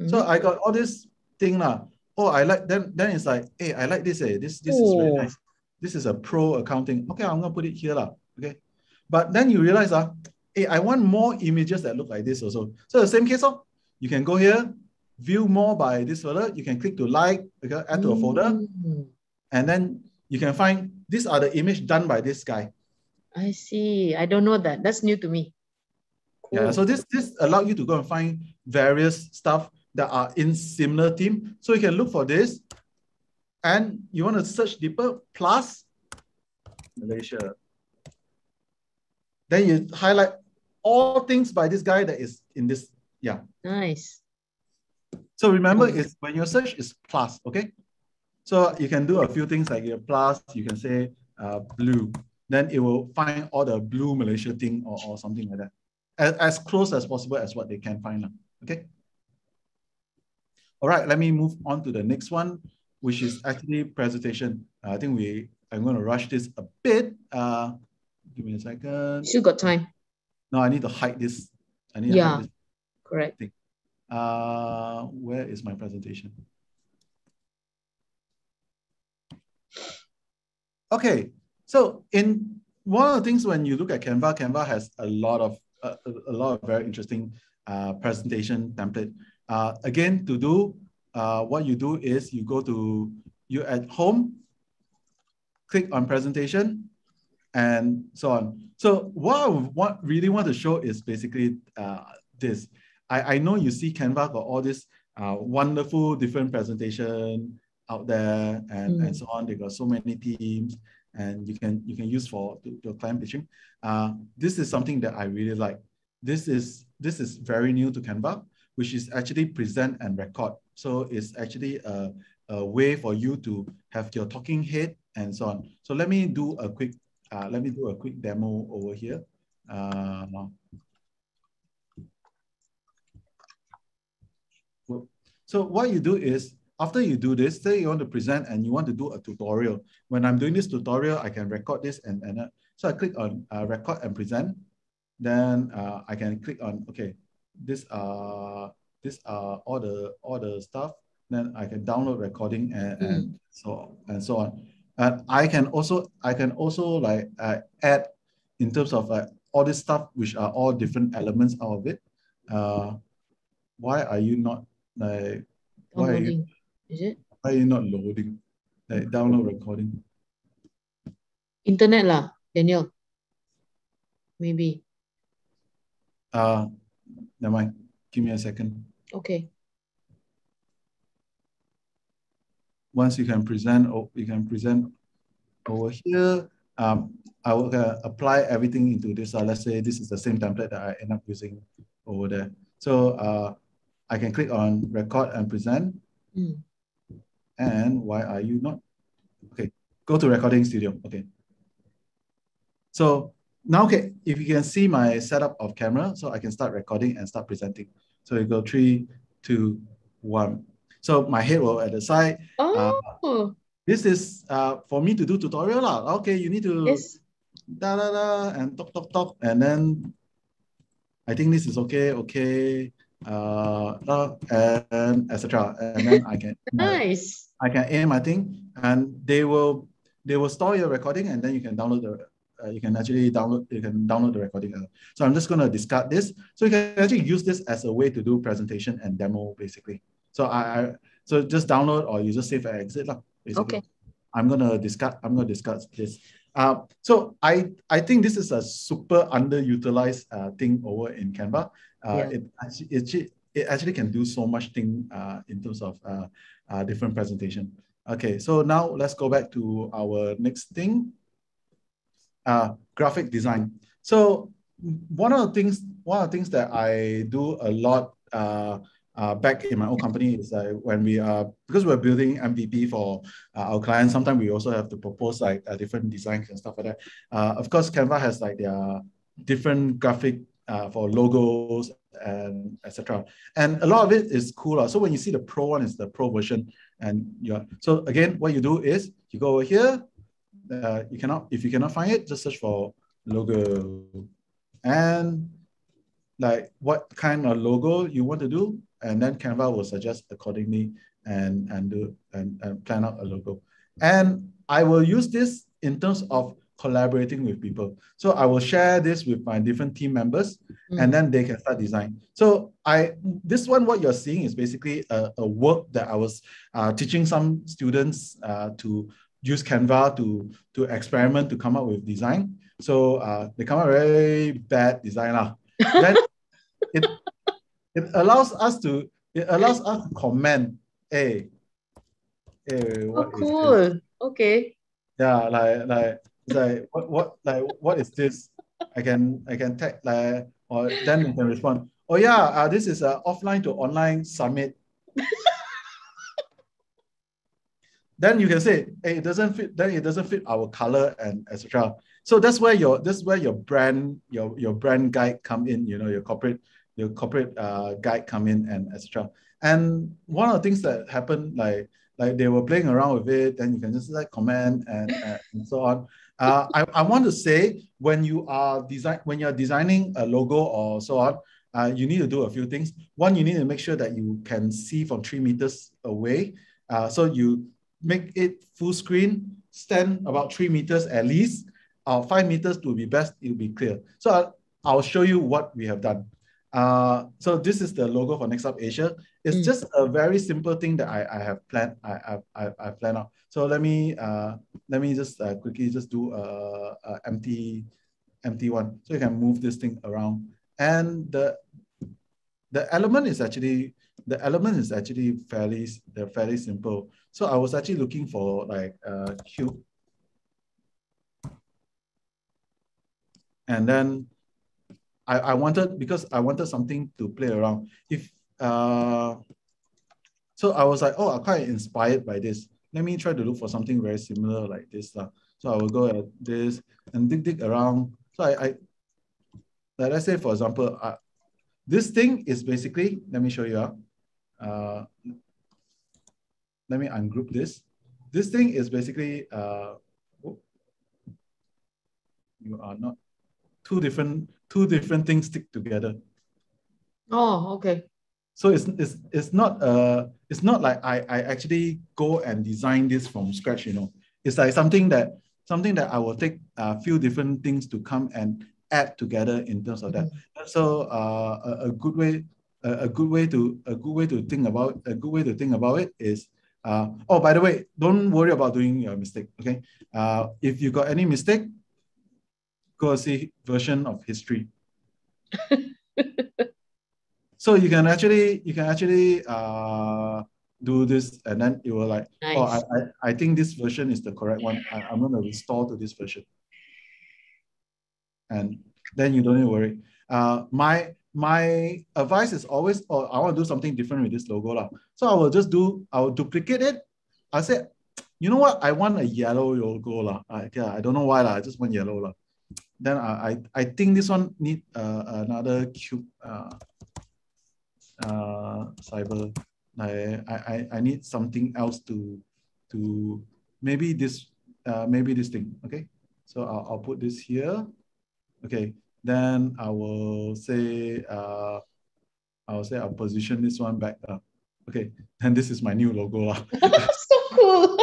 S3: So I got all this thing now. Oh, I like then it's like, hey, I like this. This is very nice. This is a pro accounting. Okay, I'm gonna put it here. Okay. But then you realize hey, I want more images that look like this also. So the same case, you can go here, view more by this folder. You can click to like, okay, add to a folder. And then you can find these are the image done by this guy.
S1: I see. I don't know that. That's new to me. Cool.
S3: Yeah, so this allows you to go and find various stuff that are in similar theme. So you can look for this and you want to search deeper, plus Malaysia. Then you highlight all things by this guy that is in this. Yeah.
S1: Nice.
S3: So remember, it's when your search is plus, okay? So you can do a few things like your plus, you can say blue. Then it will find all the blue Malaysia thing or something like that. As close as possible as what they can find. Okay? All right, let me move on to the next one, which is actually presentation. I think I'm going to rush this a bit. Give me a second.
S1: Still got time.
S3: No, I need to hide this. I need to hide this.
S1: Correct.
S3: Thing. Where is my presentation? Okay, so in one of the things when you look at Canva, Canva has a lot of very interesting presentation template. Again, to do what you do is you go to at home, click on presentation, and so on. So what I really want to show is basically this. I know you see Canva got all this wonderful different presentation out there and so on. They got so many themes and you can use for your client pitching. This is something that I really like. This is very new to Canva, which is actually present and record. So it's actually a way for you to have your talking head and so on. So let me do a quick demo over here. So what you do is, after you do this, say you want to present and you want to do a tutorial. When I'm doing this tutorial, I can record this and so I click on record and present. Then I can click on, okay, this are all the stuff. Then I can download recording and so on. And I can also like add in terms of like all this stuff, which are all different elements out of it. Why are you not like?
S1: Downloading. Is it?
S3: Why are you not loading? Like download recording.
S1: Internet lah, Daniel. Maybe.
S3: Never mind. Give me a second.
S1: Okay.
S3: Once you can present, over here. I will apply everything into this. Let's say this is the same template that I end up using over there. So I can click on record and present. And why are you not? Okay, go to recording studio. Okay. So now, okay, if you can see my setup of camera, so I can start recording and start presenting. So you go 3, 2, 1. So my head will at the side.
S1: Oh.
S3: This is for me to do tutorial lah. Okay, you need to
S1: Yes.
S3: da da da and talk, and then I think this is okay, and etc. And then I can
S1: Nice.
S3: I can aim my thing, and they will store your recording, and then you can download the you can download the recording. So I'm just going to discard this. So you can actually use this as a way to do presentation and demo basically. So so just download or you just save and exit lah. Basically.
S1: Okay.
S3: I'm gonna discard this. So I think this is a super underutilized thing over in Canva. It actually can do so much thing in terms of different presentation. Okay, so now let's go back to our next thing. Graphic design. So one of the things that I do a lot back in my own company is when we are, because we're building MVP for our clients, sometimes we also have to propose like different designs and stuff like that. Of course, Canva has like their different graphic for logos and etc. And a lot of it is cool. So when you see the pro one, is the pro version, and so again, what you do is you go over here. If you cannot find it, just search for logo and like what kind of logo you want to do, and then Canva will suggest accordingly and plan out a logo. And I will use this in terms of collaborating with people. So I will share this with my different team members, and then they can start design. So this one, what you're seeing is basically a work that I was teaching some students to use Canva to experiment to come up with design. So they come up with very bad design. Then it allows us to comment, hey, what
S1: cool.
S3: is this?
S1: Okay.
S3: Yeah, like what is this? I can tag or then we can respond. Oh yeah, this is a offline to online summit. Then you can say, hey, it doesn't fit. Then it doesn't fit our color and etc. So that's where your brand guide come in. Your corporate guide come in and etc. And one of the things that happened, like they were playing around with it, then you can just like comment and so on. I want to say when you're designing a logo or so on, you need to do a few things. One, you need to make sure that you can see from 3 meters away. So you make it full screen, stand about 3 meters at least, 5 meters to be best, it'll be clear. So I'll show you what we have done. So this is the logo for NextUpAsia. It's just a very simple thing that I have planned. I planned out. So let me just quickly just do a empty one. So you can move this thing around. And the element is actually fairly simple. So I was actually looking for like a cube. And then I wanted something to play around. So I was like, oh, I'm quite inspired by this. Let me try to look for something very similar like this. So I will go at this and dig around. So like let's say, for example, this thing is basically, let me show you. Let me ungroup this. This thing is basically, you are not, two different things stick together.
S1: Oh, okay.
S3: So it's not like I actually go and design this from scratch. It's like something that I will take a few different things to come and add together in terms of that. So a good way to think about it is, oh, by the way, don't worry about doing your mistake. Okay, if you got any mistake, go see version of history. So you can actually do this, and then it will like, nice. Oh, I think this version is the correct one. I'm going to restore to this version, and then you don't need to worry. my advice is always, oh, I want to do something different with this logo lah. So I will duplicate it. I said, you know what? I want a yellow logo lah. I don't know why lah. I just want yellow lah. Then I think this one need another cube cyber. I need something else to maybe this thing. Okay, so I'll put this here. Okay, then I will say I'll position this one back up. Okay, and this is my new logo lah.
S1: So cool.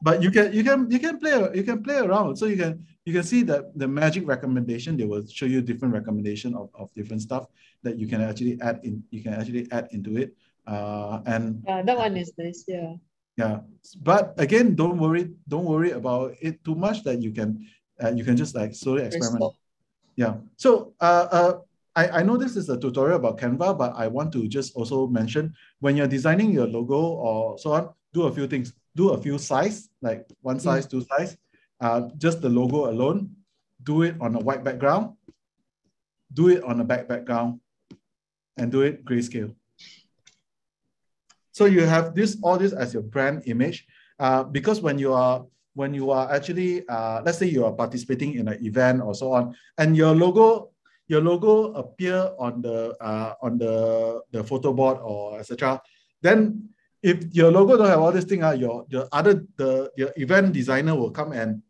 S3: But you can play around. So you can see that the magic recommendation, they will show you different recommendation of different stuff that you can actually add in. You can actually add into it. And
S1: yeah, that one is nice. Yeah.
S3: Yeah, but again, don't worry about it too much. That you can just like slowly experiment. Yeah. So I know this is a tutorial about Canva, but I want to just also mention, when you're designing your logo or so on, do a few things. Do a few size, like one size, two size. Just the logo alone. Do it on a white background. Do it on a black background, and do it grayscale. So you have all this as your brand image, because when you are actually, let's say you are participating in an event or so on, and your logo appear on the photo board or etc. Then if your logo don't have all this thing, your event designer will come and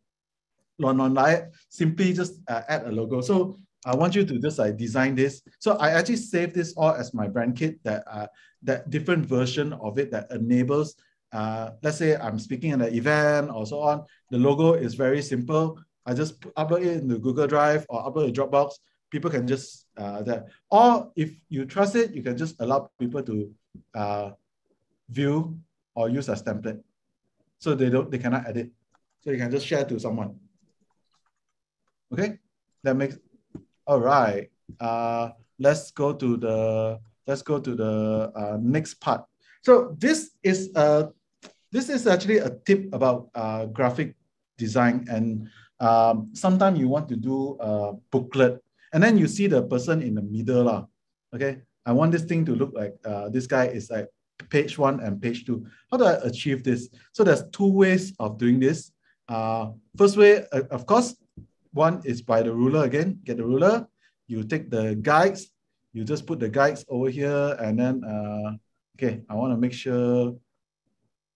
S3: simply just add a logo. So I want you to just like design this. So I actually save this all as my brand kit, that different version of it that enables, let's say I'm speaking at an event or so on. The logo is very simple. I just upload it in the Google Drive or upload it Dropbox. People can just or if you trust it, you can just allow people to view or use as template. So they cannot edit. So you can just share to someone. Okay, that makes, all right. Let's go to the next part. So this is actually a tip about graphic design, and sometimes you want to do a booklet, and then you see the person in the middle lah. Okay, I want this thing to look like this guy is like page 1 and page 2. How do I achieve this? So there's two ways of doing this. First way, of course, one is by the ruler again. Get the ruler. You take the guides. You just put the guides over here, and then okay, I want to make sure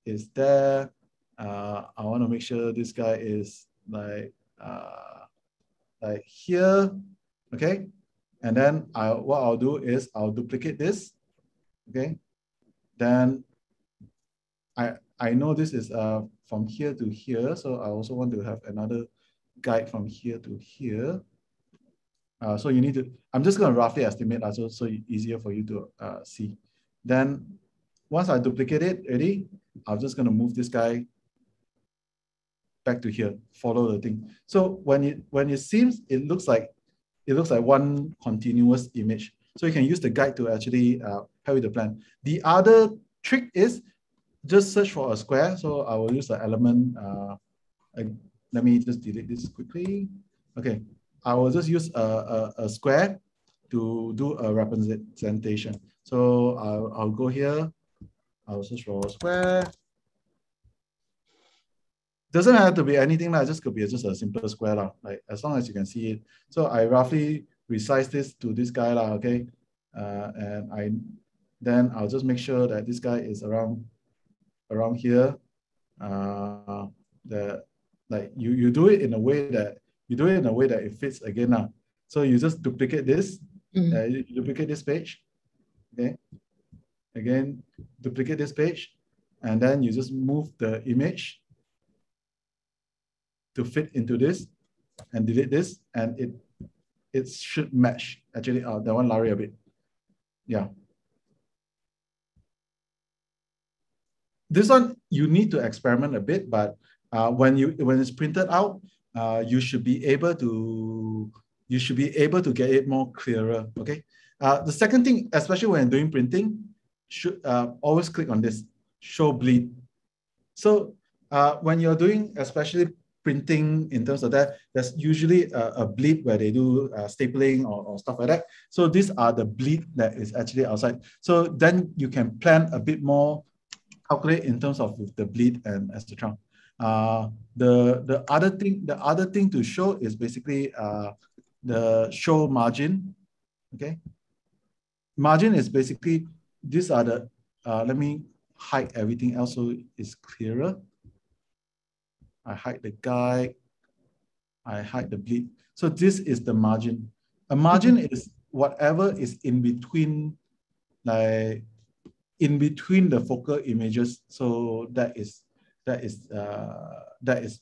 S3: it's there. I want to make sure this guy is like here. Okay, and then what I'll do is I'll duplicate this. Okay, then I know this is from here to here, so I also want to have another guide from here to here. So you need to, I'm just going to roughly estimate so easier for you to see. Then once I duplicate it, ready, I'm just going to move this guy back to here, follow the thing. So when it seems, it looks like one continuous image. So you can use the guide to actually help with the plan. The other trick is just search for a square. So I will use the element. Let me just delete this quickly. Okay, I will just use a square to do a representation. So I'll go here. I'll search for a square. Doesn't have to be anything like, just could be just a simple square lah. Like as long as you can see it. So I roughly resize this to this guy lah. Okay, and then I'll just make sure that this guy is around here. Like you do it in a way that it fits again now. So you just duplicate this, you duplicate this page, okay? Again, duplicate this page, and then you just move the image to fit into this, and delete this, and it should match. Actually, that one blurry a bit. Yeah. This one you need to experiment a bit, but when it's printed out, you should be able to get it more clearer. Okay. The second thing, especially when doing printing, should always click on this show bleed. So when you're doing especially printing in terms of that. There's usually a bleed where they do stapling or stuff like that. So these are the bleed that is actually outside. So then you can plan a bit more, calculate in terms of the bleed and etc. The other thing to show is basically the show margin. Okay, margin is basically these are the let me hide everything else so it's clearer. I hide the guide, I hide the bleed. So this is the margin. A margin is whatever is in between, like in between the focal images. So that is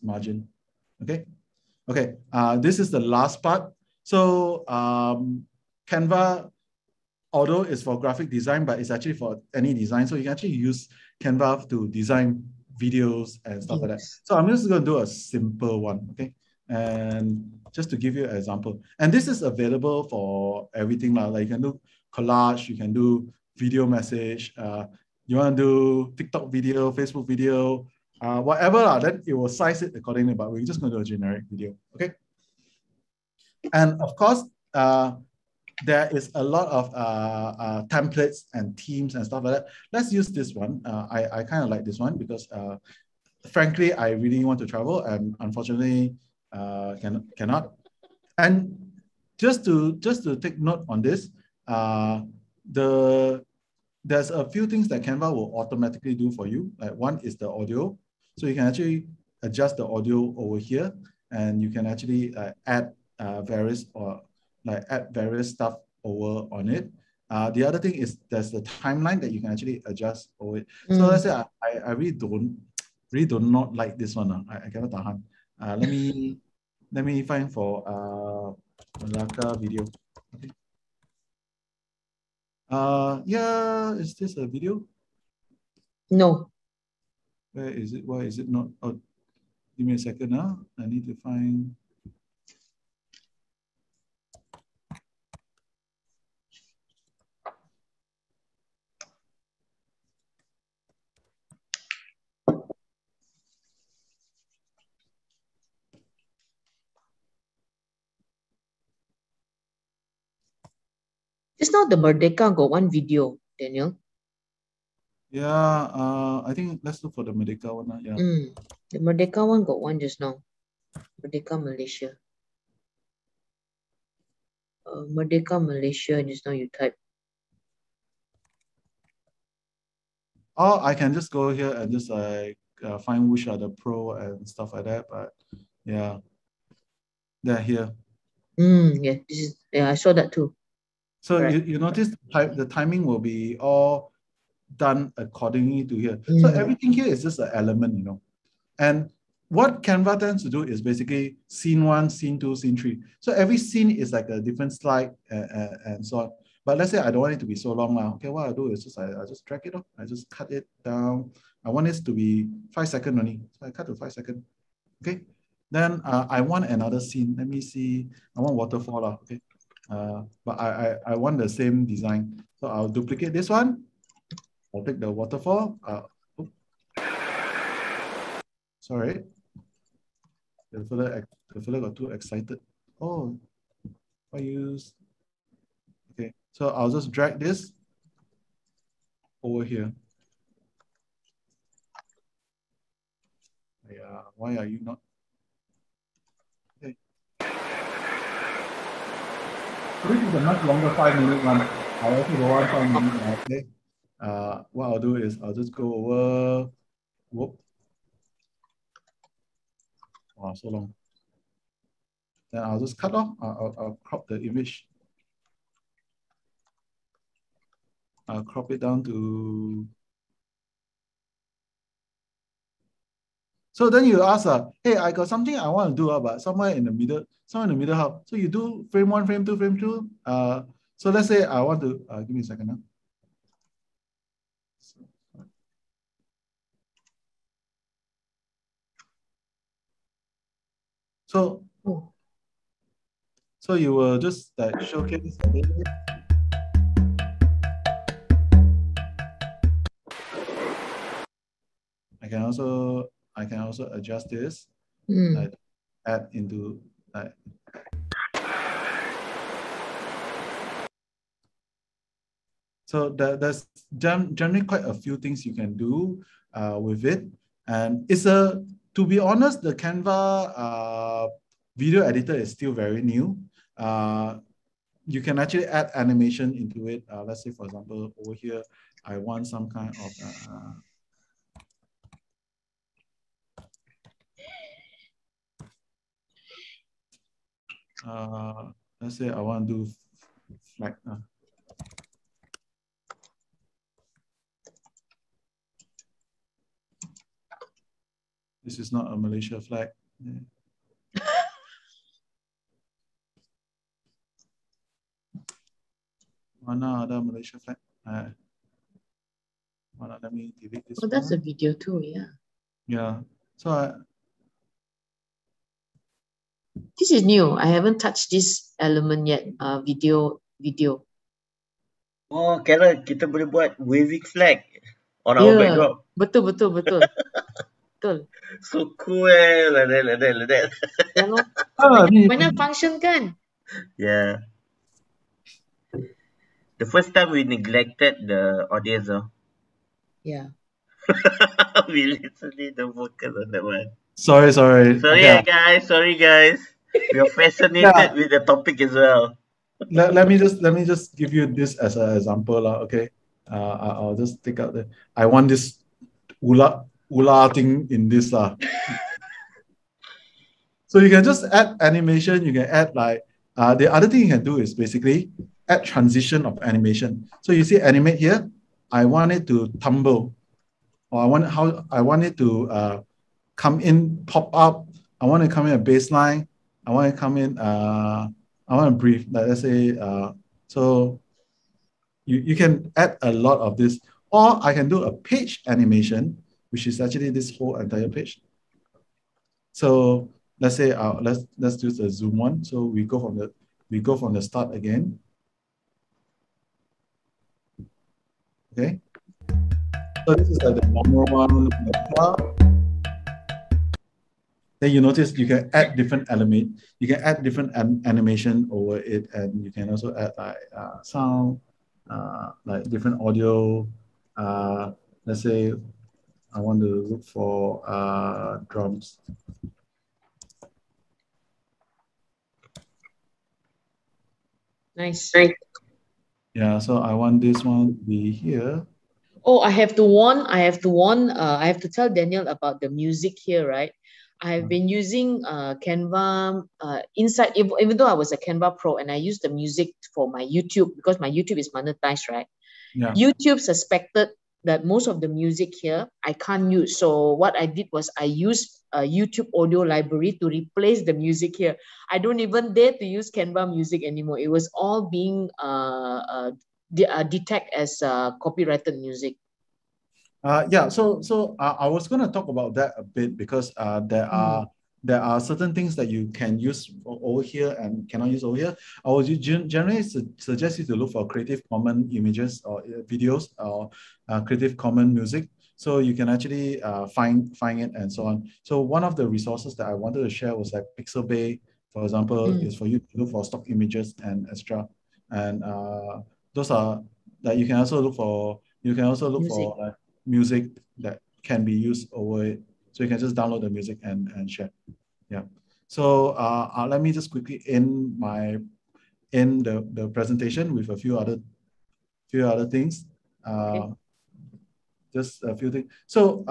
S3: margin. Okay. Okay. This is the last part. So Canva, although it's for graphic design, but it's actually for any design. So you can actually use Canva to design videos and stuff like that. So I'm just going to do a simple one, okay? And just to give you an example. And this is available for everything. Like you can do collage, you can do video message, you want to do TikTok video, Facebook video, whatever, then it will size it accordingly, but we're just going to do a generic video, okay? And of course, there is a lot of templates and themes and stuff like that. Let's use this one. I kind of like this one because frankly, I really want to travel and unfortunately cannot. And just to take note on this, there's a few things that Canva will automatically do for you. Like one is the audio. So you can actually adjust the audio over here and you can actually add various stuff over on it. The other thing is there's the timeline that you can actually adjust over it. So let's say I really do not like this one. I cannot tahan. Let me find for Malacca video. Okay. Yeah, is this a video?
S1: No.
S3: Where is it? Why is it not? Oh, give me a second. I need to find.
S1: Just now the Merdeka got one video, Daniel.
S3: Yeah, I think let's look for the Merdeka one. Yeah.
S1: The Merdeka one got one just now. Merdeka Malaysia. Merdeka Malaysia, just now you type.
S3: Or I can just go here and just like find which are the pro and stuff like that. But yeah, they're here.
S1: Yeah, this is, yeah, I saw that too.
S3: So you notice the timing will be all done accordingly to here. So everything here is just an element, you know. And what Canva tends to do is basically scene 1, scene 2, scene 3. So every scene is like a different slide and so on. But let's say I don't want it to be so long now. Okay, what I do is just I just drag it off. I just cut it down. I want this to be 5 seconds only. So I cut to 5 seconds. Okay. Then I want another scene. Let me see. I want waterfall. Okay. But I want the same design. So I'll duplicate this one. I'll take the waterfall. Sorry. The fella got too excited. Oh, I use. Okay, so I'll just drag this over here. Yeah, why are you not? Okay. So this is a much longer 5-minute one. I also don't want 5 minutes. Okay. What I'll do is I'll just go over. Whoop. Wow, so long. Then I'll just cut off. I'll crop the image. I'll crop it down to. So then you ask, hey, I got something I want to do, but somewhere in the middle how? So you do frame 1, frame 2, frame 2. So let's say I want to, give me a second now. So you will just like showcase. I can also adjust this. like add into like. So there's generally quite a few things you can do with it. And to be honest, the Canva video editor is still very new. You can actually add animation into it. Let's say, for example, over here, I want some kind of let's say I want to do flag. This is not a Malaysia flag. Mana ada Malaysia flag? Let me delete this.
S1: Oh, that's a video too, yeah.
S3: Yeah. So
S1: this is new. I haven't touched this element yet. Video.
S2: Oh, kita boleh buat waving flag on our backdrop.
S1: Betul. Betul.
S2: So cool, like that.
S1: Yeah, no. Banyak function kan?
S2: Yeah. The first time we neglected the audience,
S1: Yeah.
S2: we literally don't focus on that one.
S3: Sorry,
S2: okay. Sorry guys. We are fascinated with the topic as well.
S3: Let me just give you this as an example, okay? I'll just take out I want this ula thing in this So you can just add animation. You can add like the other thing you can do is basically add transition of animation. So you see animate here. I want it to tumble, or I want it to come in, pop up. I want to come in a baseline. I want to come in. I want to breathe. Like let's say. So you can add a lot of this, or I can do a page animation, which is actually this whole entire page. So let's say let's do the zoom one. So we go from the start again. Okay. So this is like the normal one. Then you notice you can add different element. You can add different animation over it, and you can also add like sound, like different audio. Let's say I want to look for drums.
S1: Nice.
S3: Yeah, so I want this one to be here.
S1: Oh, I have to tell Daniel about the music here, right? I've been using Canva inside, even though I was a Canva Pro and I used the music for my YouTube because my YouTube is monetized, right?
S3: Yeah.
S1: YouTube suspected that most of the music here I can't use. So what I did was I used a YouTube audio library to replace the music here. I don't even dare to use Canva music anymore. It was all being detected as copyrighted music.
S3: Yeah, so I was going to talk about that a bit because there are certain things that you can use over here and cannot use over here. I would generally suggest you to look for Creative Commons images or videos or Creative Commons music, so you can actually find it and so on. So one of the resources that I wanted to share was like Pixabay, for example, is for you to look for stock images and extra, and those are that you can also look for. You can also look for music that can be used over it. So you can just download the music and share. Yeah. So let me just quickly end the presentation with a few other things. Okay. Just a few things. So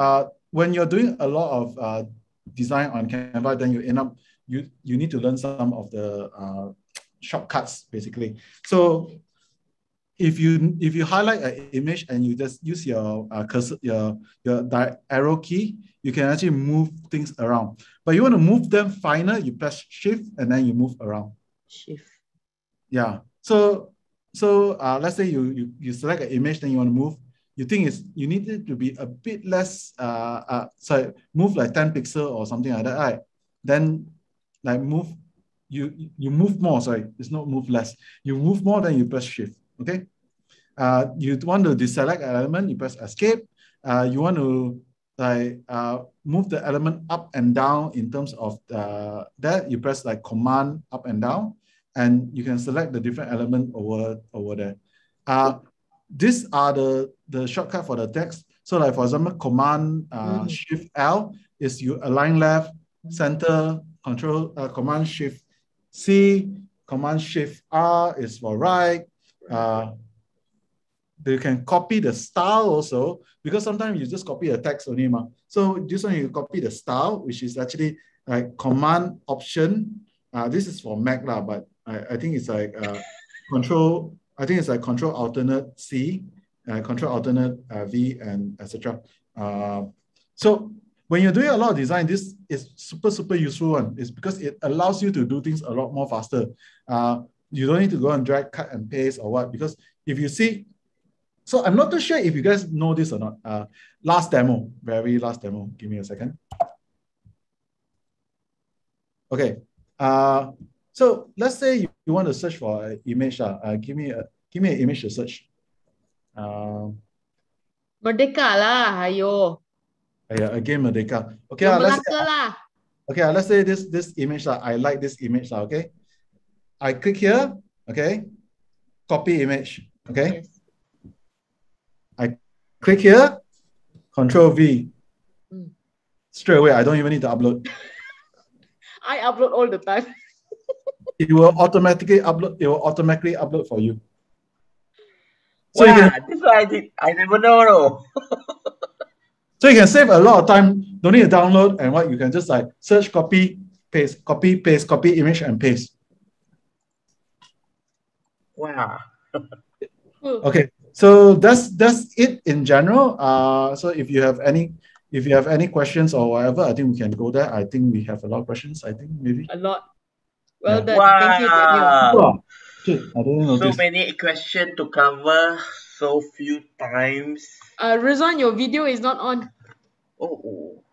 S3: when you're doing a lot of design on Canva, then you need to learn some of the shortcuts basically. So if you highlight an image and you just use your cursor, your arrow key, you can actually move things around. But you want to move them finer, you press Shift and then you move around.
S1: Shift.
S3: Yeah. So let's say you select an image, then you want to move. You think you need it to be a bit less. Sorry, move like 10 pixels or something like that, right? Then like move. You move more. Sorry, it's not move less. You move more, then you press Shift. Okay. You want to deselect an element, you press Escape. You want to like move the element up and down in terms of that. You press like Command up and down, and you can select the different element over there. These are the shortcut for the text. So like for example, Command Shift L is you align left, center, Control Command Shift C, Command Shift R is for right. You can copy the style also, because sometimes you just copy the text only. So this one you copy the style, which is actually like Command Option. This is for Mac lah, but I think it's like Control. I think it's like Control Alternate C, Control Alternate V, and etc. So when you're doing a lot of design, this is super useful one. It's because it allows you to do things a lot more faster. You don't need to go and drag, cut, and paste or what, because if you see. So I'm not too sure if you guys know this or not. Last demo, very last demo. Give me a second. Okay. So let's say you want to search for an image. Give me an image to search.
S1: Merdeka lah, ayo.
S3: Yeah, again Merdeka. Okay, let's say this image. I like this image. Okay. I click here. Okay. Copy image. Okay. Yes. I click here, Control V. Straight away, I don't even need to upload.
S1: I upload all the time.
S3: It will automatically upload. It will automatically upload for you.
S2: So wow, this is what I never know.
S3: So you can save a lot of time. Don't need to download, and what you can just like search, copy, paste, copy, paste, copy image, and paste.
S2: Wow.
S3: Okay. So that's it in general. So if you have any questions or whatever, I think we can go there. I think we have a lot of questions. I think maybe
S1: a lot. Well done. Wow. Thank you, Daniel.
S3: Wow. Shit, I didn't know
S2: so many questions to cover. So few times.
S1: Rizwan, your video is not on.
S2: Oh.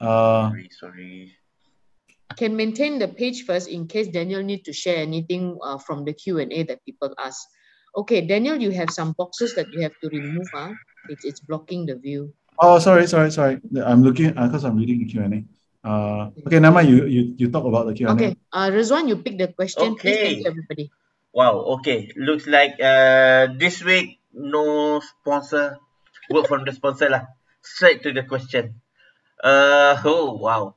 S2: Sorry.
S1: Can maintain the page first in case Daniel need to share anything from the Q&A that people ask. Okay, Daniel, you have some boxes that you have to remove. It's blocking the view.
S3: Oh, sorry. I'm looking because I'm reading the Q&A. Okay, Nama, you talk about the Q&A.
S1: Okay, Rizwan, you pick the question. Okay. Please, thank you, everybody.
S2: Wow. Okay, looks like this week no sponsor. Work from the sponsor lah. Straight to the question. Oh wow.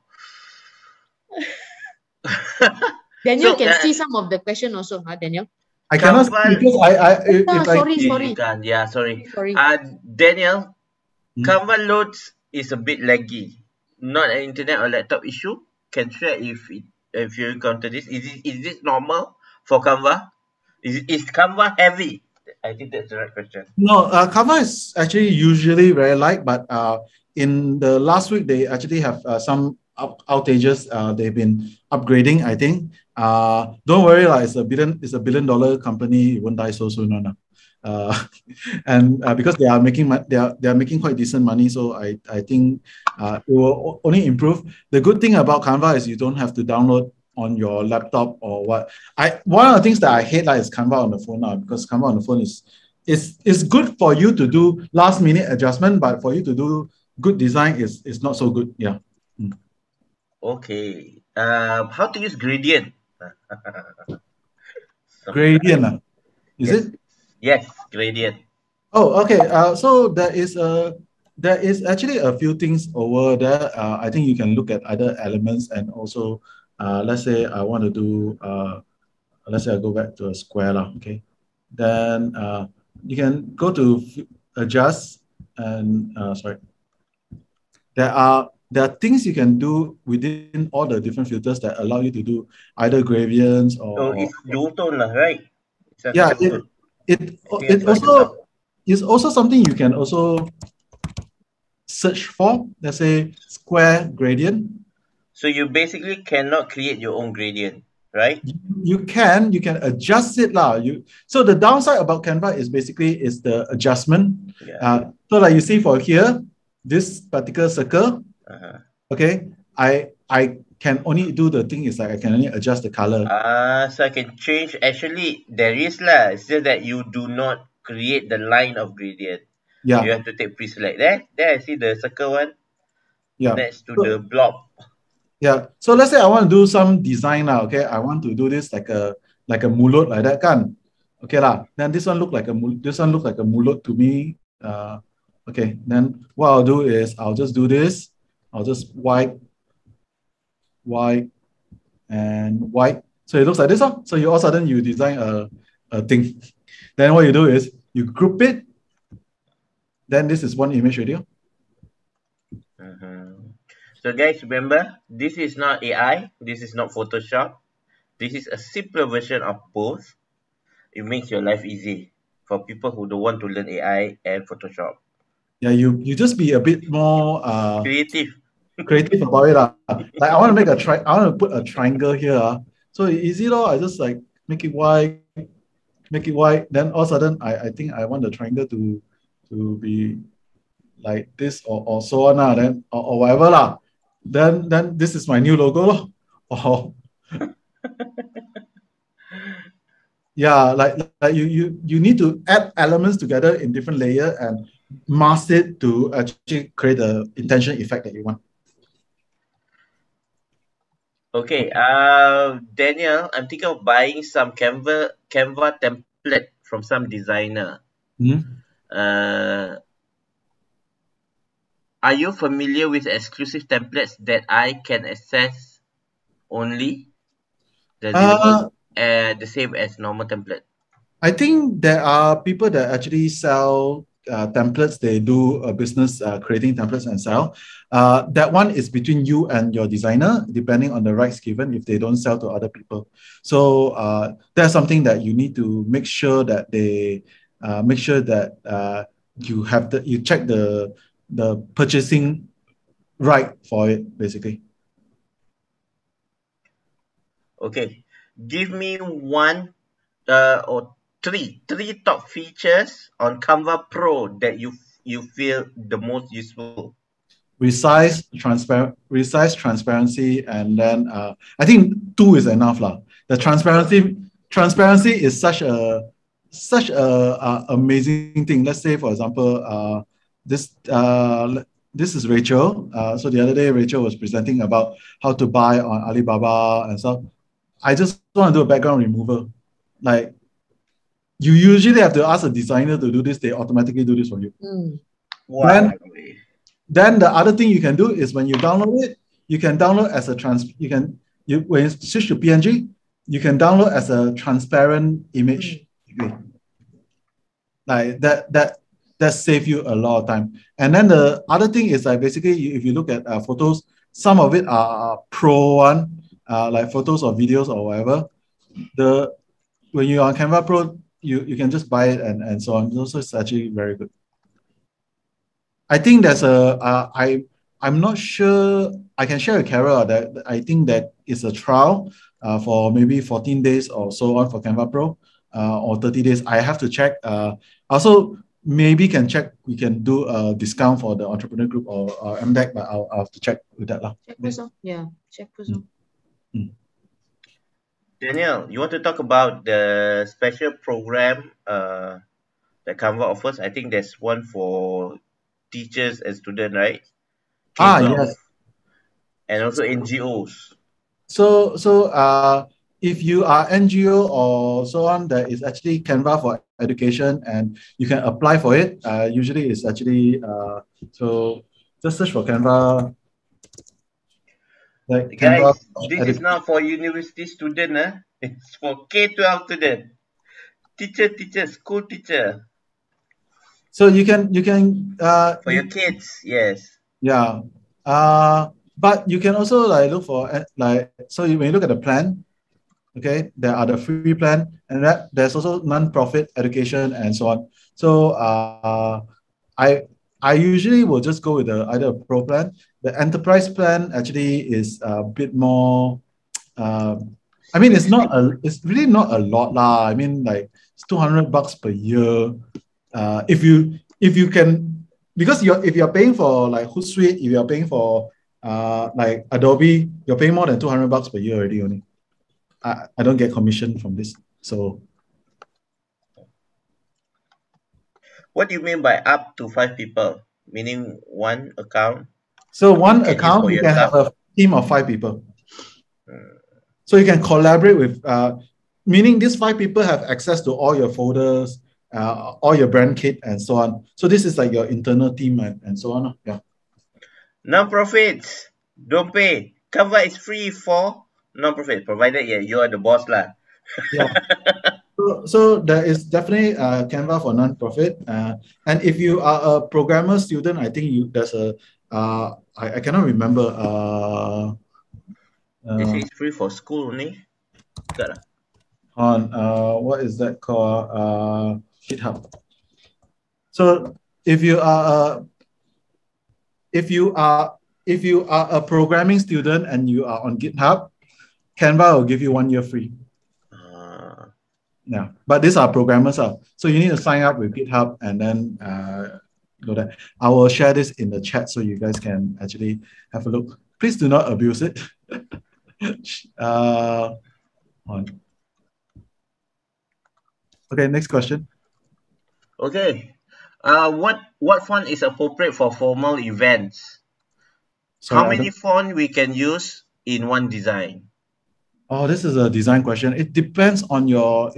S1: Daniel can see some of the question also, Daniel.
S3: I cannot see because
S1: sorry.
S2: Yeah, sorry. Daniel, Canva loads is a bit laggy. Not an internet or laptop issue. Can share if you encounter this. Is this normal for Canva? Is Canva heavy? I think that's the right question.
S3: No, Canva is actually usually very light, but in the last week they actually have some outages. They've been upgrading, I think. Don't worry, it's a $1 billion company. It won't die so soon. And because they are making quite decent money, so I think it will only improve. The good thing about Canva is you don't have to download on your laptop or what. One of the things that I hate is Canva on the phone now, because Canva on the phone is good for you to do last minute adjustment, but for you to do good design is not so good. Yeah.
S2: Okay. How to use gradient?
S3: Gradient, is it?
S2: Yes, gradient.
S3: Oh, okay. So there is actually a few things over there. I think you can look at other elements, and also let's say I want to do let's say I go back to a square lah. Okay, then you can go to adjust, and sorry. There are things you can do within all the different filters that allow you to do either gradients or.
S2: So it's dual tone lah, right?
S3: Yeah, it also is also something you can also search for. Let's say square gradient.
S2: So you basically cannot create your own gradient, right?
S3: You can adjust it lah. So the downside about Canva is basically the adjustment. Yeah. So like you see for here, this particular circle. Okay, I can only do the thing is like I can only adjust the color.
S2: So I can change. Actually, there is lah. It's just that you do not create the line of gradient.
S3: Yeah.
S2: You have to take pre-select. There I see the circle one
S3: Yeah.
S2: next to the
S3: So,
S2: blob.
S3: yeah. So let's say I want to do some design now. Okay. I want to do this like a mulut like that kan. Okay lah. Then this one look like a mulut to me. Okay. Then what I'll do is I'll just do this. I'll just wipe, and white. So it looks like this. So you all of a sudden you design a thing. Then what you do is you group it. Then this is one image already.
S2: So guys, remember, this is not AI. This is not Photoshop. This is a simpler version of both. It makes your life easy for people who don't want to learn AI and Photoshop.
S3: Yeah, you just be a bit more
S2: Creative.
S3: creative about it. Like I want to make I want to put a triangle here. So easy though. I just like make it white. Then all of a sudden I think I want the triangle to be like this or so on then or whatever lah. Then this is my new logo. Or yeah, like you need to add elements together in different layer and mask it to actually create the intention effect that you want.
S2: Okay, Daniel, I'm thinking of buying some Canva template from some designer. Are you familiar with exclusive templates that I can access only? Does it work the same as normal template?
S3: I think there are people that actually sell templates. They do a business creating templates and sell. That one is between you and your designer, depending on the rights given if they don't sell to other people. So that's something that you need to make sure that they make sure that you check the purchasing right for it, basically.
S2: Okay, give me one or three top features on Canva Pro that you feel the most useful.
S3: Resize, transparency, and then I think 2 is enough lah. The transparency is such a amazing thing. Let's say, for example, this is Rachel. So the other day, Rachel was presenting about how to buy on Alibaba and stuff. I just want to do a background remover. Like, you usually have to ask a designer to do this. They automatically do this for you.
S2: Wow.
S3: Then the other thing you can do is when you download it, you can download as a when you switch to PNG, you can download as a transparent image. Like that saves you a lot of time. And then the other thing is like basically if you look at photos, some of it are pro one, like photos or videos or whatever. When you're on Canva Pro, you can just buy it and so on. So it's actually very good. I think there's I'm not sure, I can share with Carol that I think that is a trial for maybe 14 days or so on for Canva Pro or 30 days. I have to check. Also, maybe we can do a discount for the entrepreneur group or MDEC, but I'll have to check with that.
S1: Check also. Yeah, check also.
S2: Daniel, you want to talk about the special program that Canva offers? I think there's one for teachers and students, right?
S3: Yes.
S2: And also NGOs.
S3: So if you are NGO or so on, there is actually Canva for education and you can apply for it. Usually it's actually, so just search for Canva.
S2: Like guys, this is not for university student. It's for K-12 student. Teacher, school teacher.
S3: So you can
S2: for your kids, yes.
S3: Yeah. But you can also like look for when you look at the plan, okay, there are the free plan and there's also non-profit education and so on. So I usually will just go with either a pro plan. The enterprise plan actually is a bit more. I mean, it's really not a lot lah. I mean, like it's $200 per year. If you can, because if you're paying for like Hootsuite, if you're paying for like Adobe, you're paying more than $200 per year already. Only, I don't get commission from this, so.
S2: What do you mean by up to 5 people? Meaning one account?
S3: So one
S2: can use
S3: account,
S2: for
S3: you can have
S2: yourself.
S3: a team of 5 people. So you can collaborate with, meaning these 5 people have access to all your folders, all your brand kit, and so on. So this is like your internal team and so on. Yeah.
S2: Non-profits, don't pay. Canva is free for non-profit, provided you are the boss lah.
S3: Yeah. So there is definitely Canva for non-profit. And if you are a programmer student, I think there's a, I cannot remember.
S2: They say it's free for school only.
S3: What is that called? GitHub. So if you are a programming student and you are on GitHub, Canva will give you 1 year free. Yeah, but these are programmers. So you need to sign up with GitHub and then go there. I will share this in the chat so you guys can actually have a look. Please do not abuse it. Okay, next question.
S2: Okay. What font is appropriate for formal events? Sorry, how many fonts we can use in one design?
S3: Oh, this is a design question. It depends on your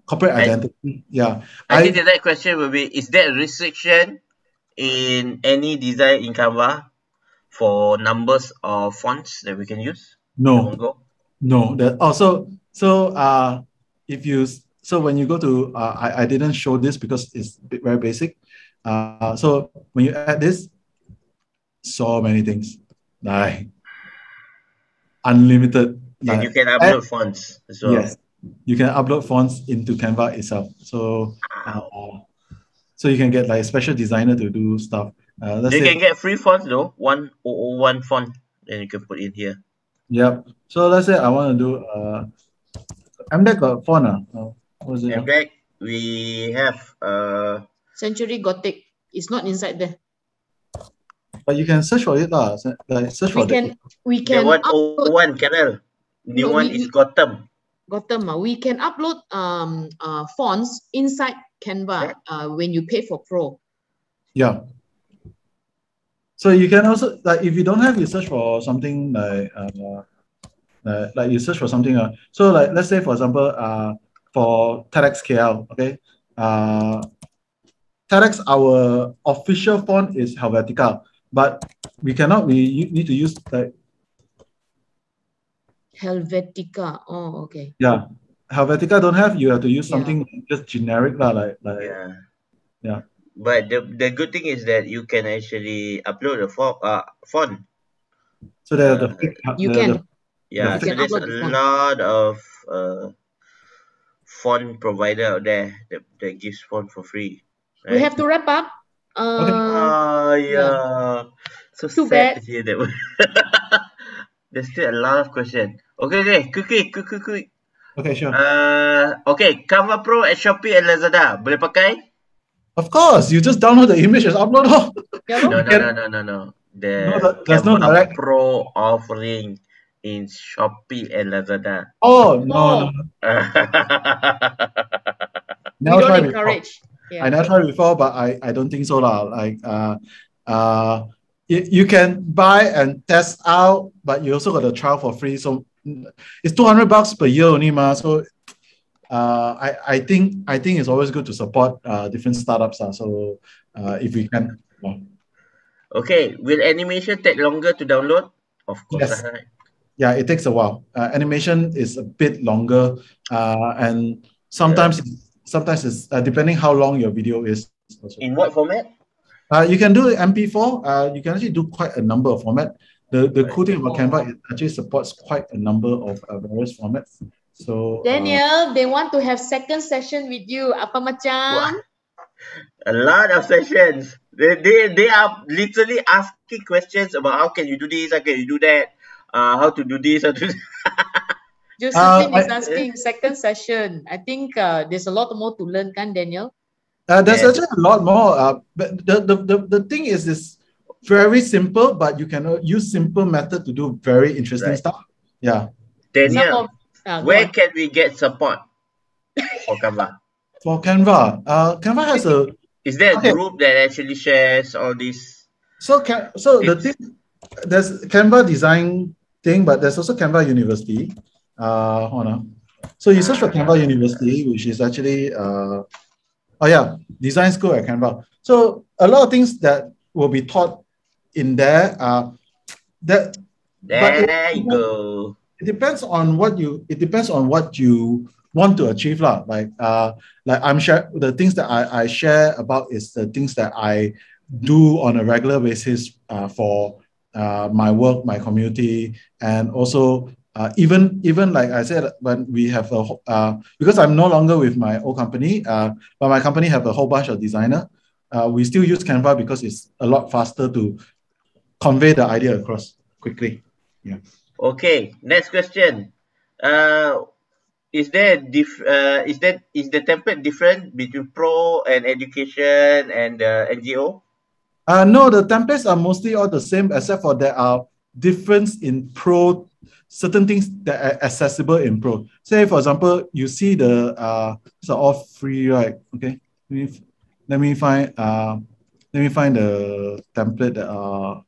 S3: corporate identity. Yeah.
S2: I think the next question will be, is there a restriction in any design in Canva for numbers of fonts that we can use?
S3: No. No. So when you go to I didn't show this because it's very basic. So when you add this, so many things. Like unlimited.
S2: And you can upload fonts as well.
S3: Yes, you can upload fonts into Canva itself. So, so you can get like a special designer to do stuff.
S2: You can get free fonts though. 101 font, and you can put in here.
S3: Yep. So let's say I want to do MDEC got font. What is it?
S2: MDEC, we have
S1: Century Gothic. It's not inside there.
S3: But you can search for it, like search for it.
S1: We can.
S2: The 101 Canal. New one is Gotham.
S1: Gotham. We can upload fonts inside Canva when you pay for Pro.
S3: Yeah. So you can also, like, if you don't have, you search for something like you search for something. So like, let's say for example, for TEDx KL, okay. TEDx, our official font is Helvetica. But we need to use like
S1: Helvetica. Oh, okay.
S3: Yeah. Helvetica don't have, you have to use something just generic like yeah.
S2: But the good thing is that you can actually upload a font.
S3: So there's
S2: so there's a lot of font provider out there that gives font for free.
S1: Right? We have to wrap up.
S2: So too sad to hear that. There's still a lot of questions. Okay, quick.
S3: Okay, sure.
S2: Okay, Canva Pro at Shopee and Lazada. Boleh pakai?
S3: Of course, you just download the image and upload.
S2: No. There's no direct Pro offering in Shopee and Lazada.
S3: Oh, no.
S1: We don't encourage.
S3: Yeah. I never tried before, but I don't think so. Like you can buy and test out, but you also got a trial for free. So it's $200 per year only, so I think it's always good to support different startups. So if we can.
S2: Okay, will animation take longer to download? Of course.
S3: Yes. Yeah, it takes a while. Animation is a bit longer, and sometimes it's depending how long your video is. Also.
S2: In what format?
S3: You can do MP4. You can actually do quite a number of formats. The cool thing about Canva, it actually supports quite a number of various formats. So
S1: Daniel, they want to have second session with you. Apa macam?
S2: A lot of sessions. They are literally asking questions about how can you do this, how can you do that, how to do this, how to do
S1: Josephine is asking second session. I think there's a lot more to learn, kan, Daniel?
S3: There's actually a lot more. But the thing is, it's very simple, but you can use simple method to do very interesting stuff. Yeah.
S2: Daniel, where can we get support for Canva?
S3: For Canva, Canva has a.
S2: Is there a group that actually shares all these?
S3: So the thing, there's Canva design thing, but there's also Canva University. Hold on. So you search for Canva University, which is actually design school at Canva. So a lot of things that will be taught in there.
S2: There you go.
S3: It depends on what you. It depends on what you want to achieve, lah. Like I'm share the things that I share about is the things that I do on a regular basis for my work, my community, and also even like I said, when we have because I'm no longer with my old company, but my company have a whole bunch of designer. We still use Canva because it's a lot faster to convey the idea across quickly. Yeah.
S2: Okay. Next question. Is the template different between pro and education and NGO?
S3: No, the templates are mostly all the same, except for there are difference in pro, certain things that are accessible in pro. Say, for example, you see the these are all free, right? Okay. Let me find the template that are.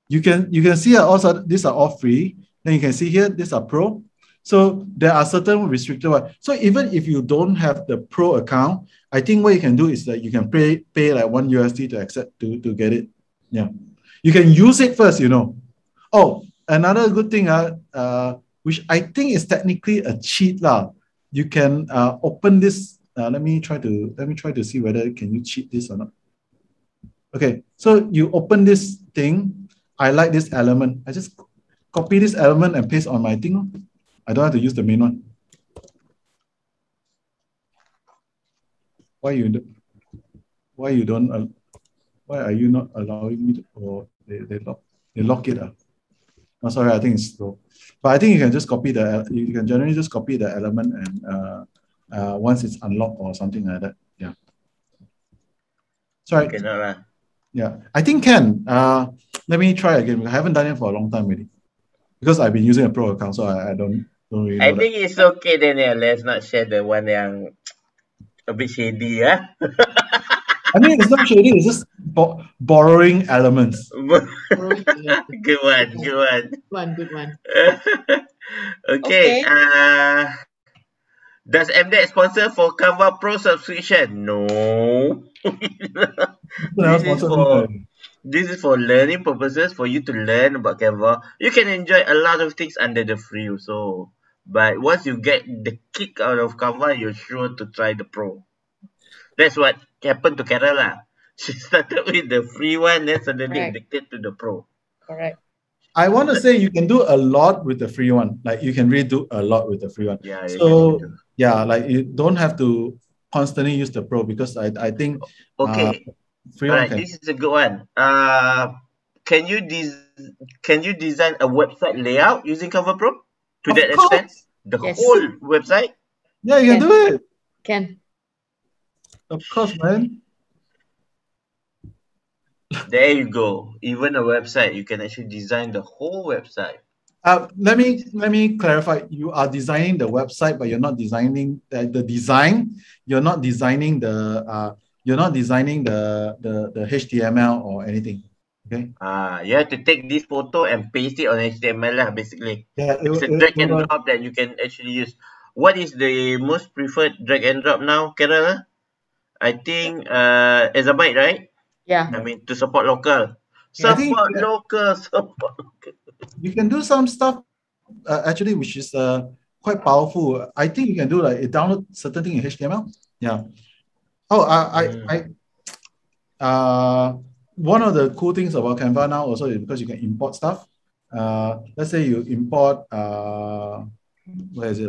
S3: You can see also these are all free. Then you can see here these are pro. So there are certain restricted ones. So even if you don't have the pro account, I think what you can do is that you can pay like $1 to accept to get it. Yeah, you can use it first. Oh, another good thing which I think is technically a cheat lah. You can open this. Let me try to see whether can you cheat this or not. Okay, so you open this thing. I like this element. I just copy this element and paste on my thing. I don't have to use the main one. Why are you not allowing me to? Or they lock it up. Oh, sorry, I think it's slow. But I think you can just copy you can generally just copy the element and once it's unlocked or something like that. Yeah. Sorry.
S2: Okay,
S3: yeah, I think can. Let me try again. I haven't done it for a long time already. Because I've been using a pro account, so I don't really know.
S2: I think it's okay, Daniel. Let's not share the one yang a bit shady, yeah?
S3: I mean, it's not shady. It's just borrowing elements.
S2: Good one.
S1: Good one.
S2: Okay. Does MDEC sponsor for Canva Pro subscription? No. This is for learning purposes, for you to learn about Canva. You can enjoy a lot of things under the free also. But once you get the kick out of Canva, you're sure to try the pro. That's what happened to Kerala. She started with the free one, then suddenly addicted to the pro.
S1: Correct.
S3: I want to say you can do a lot with the free one. Like you can really do a lot with the free one.
S2: Yeah.
S3: So yeah, like you don't have to constantly use the pro because I think
S2: okay. Alright, this is a good one. Can you design a website layout using Canva Pro to that extent? The whole website?
S3: Yeah, you can do it.
S1: Can.
S3: Of course, man.
S2: There you go. Even a website, you can actually design the whole website.
S3: Let me clarify. You are designing the website, but you're not designing the design. You're not designing the the HTML or anything. Okay.
S2: You have to take this photo and paste it on HTML lah, basically.
S3: Yeah,
S2: it's a drag and drop that you can actually use. What is the most preferred drag and drop now, Carol? I think Exabyte, right?
S1: Yeah.
S2: I mean, to support local. Support local.
S3: You can do some stuff actually, which is quite powerful. I think you can do like download certain thing in HTML. Yeah. Oh, one of the cool things about Canva now also is because you can import stuff. Let's say you import where is it?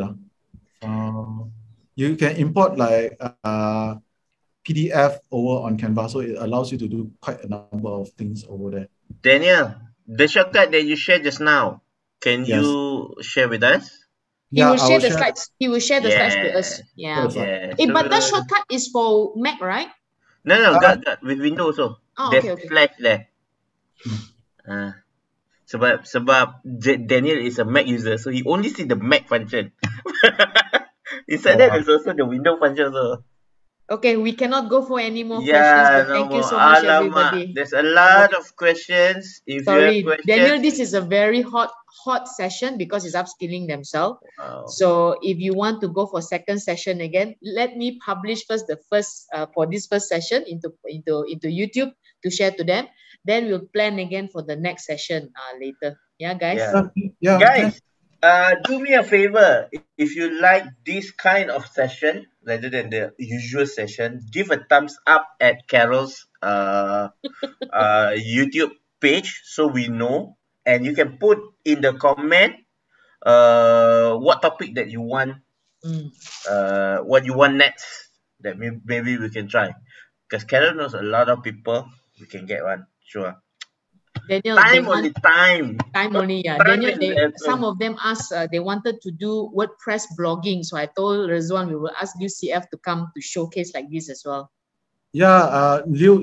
S3: You can import like PDF over on Canva, so it allows you to do quite a number of things over there.
S2: Daniel, the shortcut that you shared just now, can you share with us?
S1: He will share the slides. He will share the slides with us. Yeah. But that shortcut is for Mac, right?
S2: No, got with Windows also.
S1: Oh,
S2: there's slash there. Sebab Daniel is a Mac user, so he only see the Mac function. Inside that there's also the window function also.
S1: Okay, we cannot go for any more questions,
S2: Yeah,
S1: but
S2: no
S1: thank you
S2: more.
S1: so much,
S2: Alamak,
S1: everybody.
S2: there's a lot of questions. If you have
S1: Sorry, Daniel,
S2: questions,
S1: this is a very hot session because it's upskilling themselves.
S2: wow.
S1: So if you want to go for second session again, let me publish first the first for this first session into YouTube to share to them. Then we'll plan again for the next session later. Yeah, guys.
S2: Yeah. Guys, do me a favor. If you like this kind of session rather than the usual session, give a thumbs up at Carol's YouTube page so we know, and you can put in the comment what topic that you want, what you want next that maybe we can try, because Carol knows a lot of people. We can get one, sure.
S1: Daniel,
S2: time.
S1: only, yeah. Daniel, some of them asked, they wanted to do WordPress blogging. So I told Rizwan we will ask UCF to come to showcase like this as well.
S3: Yeah, Liu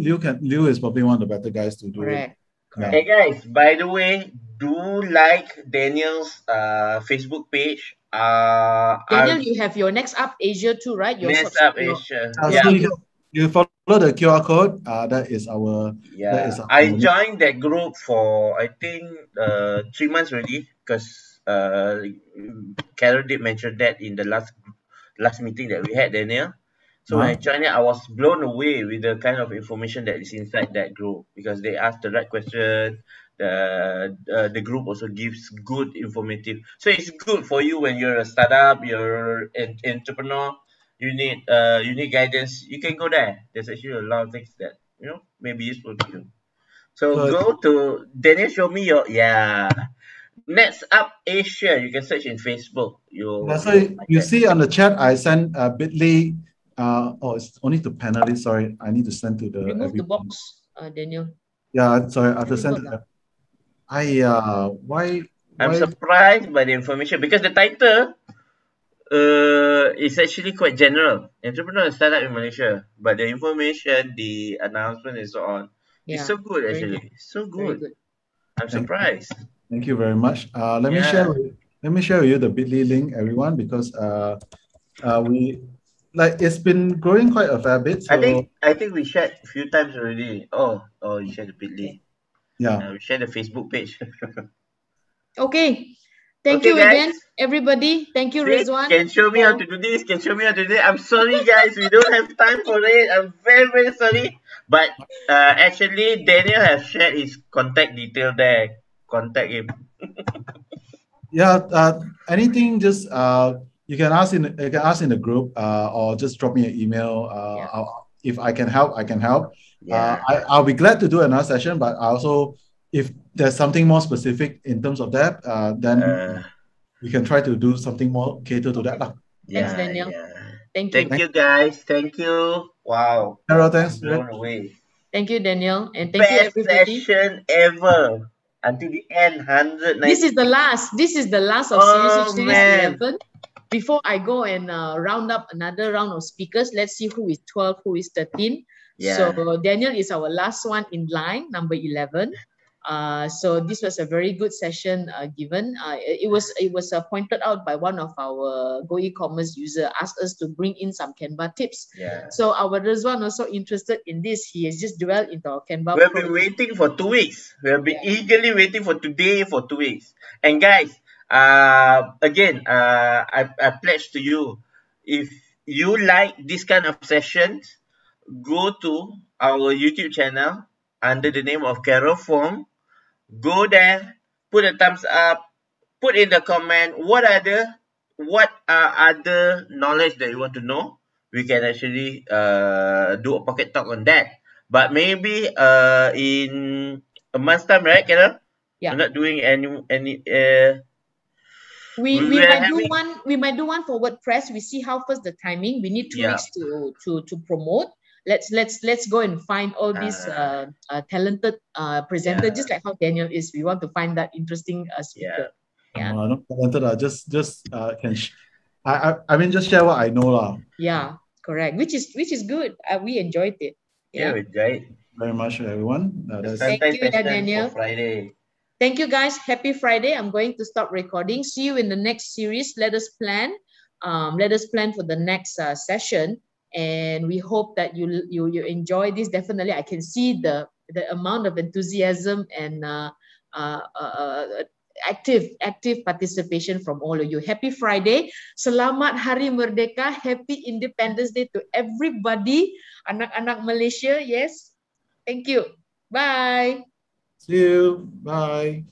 S3: is probably one of the better guys to do it.
S1: Correct.
S2: Hey guys, by the way, do like Daniel's Facebook page.
S1: Daniel, you have your NextUpAsia too, right? Your
S2: NextUpAsia.
S3: So you follow the QR code. That is our.
S2: I joined that group for I think 3 months already, because Carol did mention that in the last meeting that we had, Daniel. So when I joined it, I was blown away with the kind of information that is inside that group, because they asked the right question. The group also gives good informative. So it's good for you when you're a startup, you're an entrepreneur, you need guidance. You can go there. There's actually a lot of things that may be useful to you. So go to Daniel. Show me your NextUpAsia. You can search in Facebook.
S3: You see on the chat, I sent bit.ly. It's only to panelists. Sorry, I need to send to the.
S1: Remove the box, Daniel.
S3: Yeah, sorry, I have to send to them. Why?
S2: I'm surprised by the information, because the title is actually quite general. Entrepreneur and startup in Malaysia, but the information, the announcement, and so on, is so good actually. So good. I'm surprised.
S3: Thank you very much. Let me share with you the bit.ly link, everyone, because it's been growing quite a fair bit. So
S2: I think we shared a few times already. Oh, you shared the bit.ly.
S3: Yeah.
S2: We share the Facebook page.
S1: Okay. Thank you again, everybody. Thank you, Rizwan.
S2: Can show me how to do this. Can show me how to do that. I'm sorry, guys. We don't have time for it. I'm very, very sorry. But actually, Daniel has shared his contact detail there. Contact him.
S3: Anything, just you can ask in the group, or just drop me an email. If I can help, I can help. I'll be glad to do another session, but also, if there's something more specific in terms of that, then we can try to do something more cater to that.
S1: Thanks, Daniel. Thank you.
S2: Thank you, guys. Thank you. Wow.
S3: Carol, thanks.
S2: Blown away.
S1: Thank you, Daniel. And thank you, everybody.
S2: Best session ever. Until the end, 190.
S1: This is the last. This is the last of series 11. Before I go and round up another round of speakers, let's see who is 12, who is 13. So Daniel is our last one in line, number 11. So this was a very good session given. It was pointed out by one of our Go-eCommerce user, asked us to bring in some Canva tips. So our Rizwan also interested in this. He has just dwelled into our Canva.
S2: We have been waiting for 2 weeks. We have been eagerly waiting for today for 2 weeks. And guys, again, I pledge to you, if you like this kind of sessions, go to our YouTube channel under the name of Carol Fung. Go there, put a thumbs up, put in the comment what are other knowledge that you want to know. We can actually do a pocket talk on that. But maybe in a month's time, right, Carol? We're not doing any
S1: we might do one for WordPress. We see how first the timing. We need 2 weeks to promote. Let's go and find all these talented presenters, just like how Daniel is. We want to find that interesting speaker.
S3: Not talented. I mean, just share what I know lah.
S1: Yeah, correct. Which is good. We enjoyed it.
S2: We enjoyed it.
S3: Very much, everyone.
S1: Thank you, Daniel.
S2: Friday.
S1: Thank you, guys. Happy Friday. I'm going to stop recording. See you in the next series. Let us plan Let us plan for the next session, and we hope that you enjoy this. Definitely, I can see the amount of enthusiasm and active participation from all of you. Happy Friday, Selamat Hari Merdeka, Happy Independence Day to everybody, anak-anak Malaysia. Yes, thank you. Bye.
S3: See you. Bye.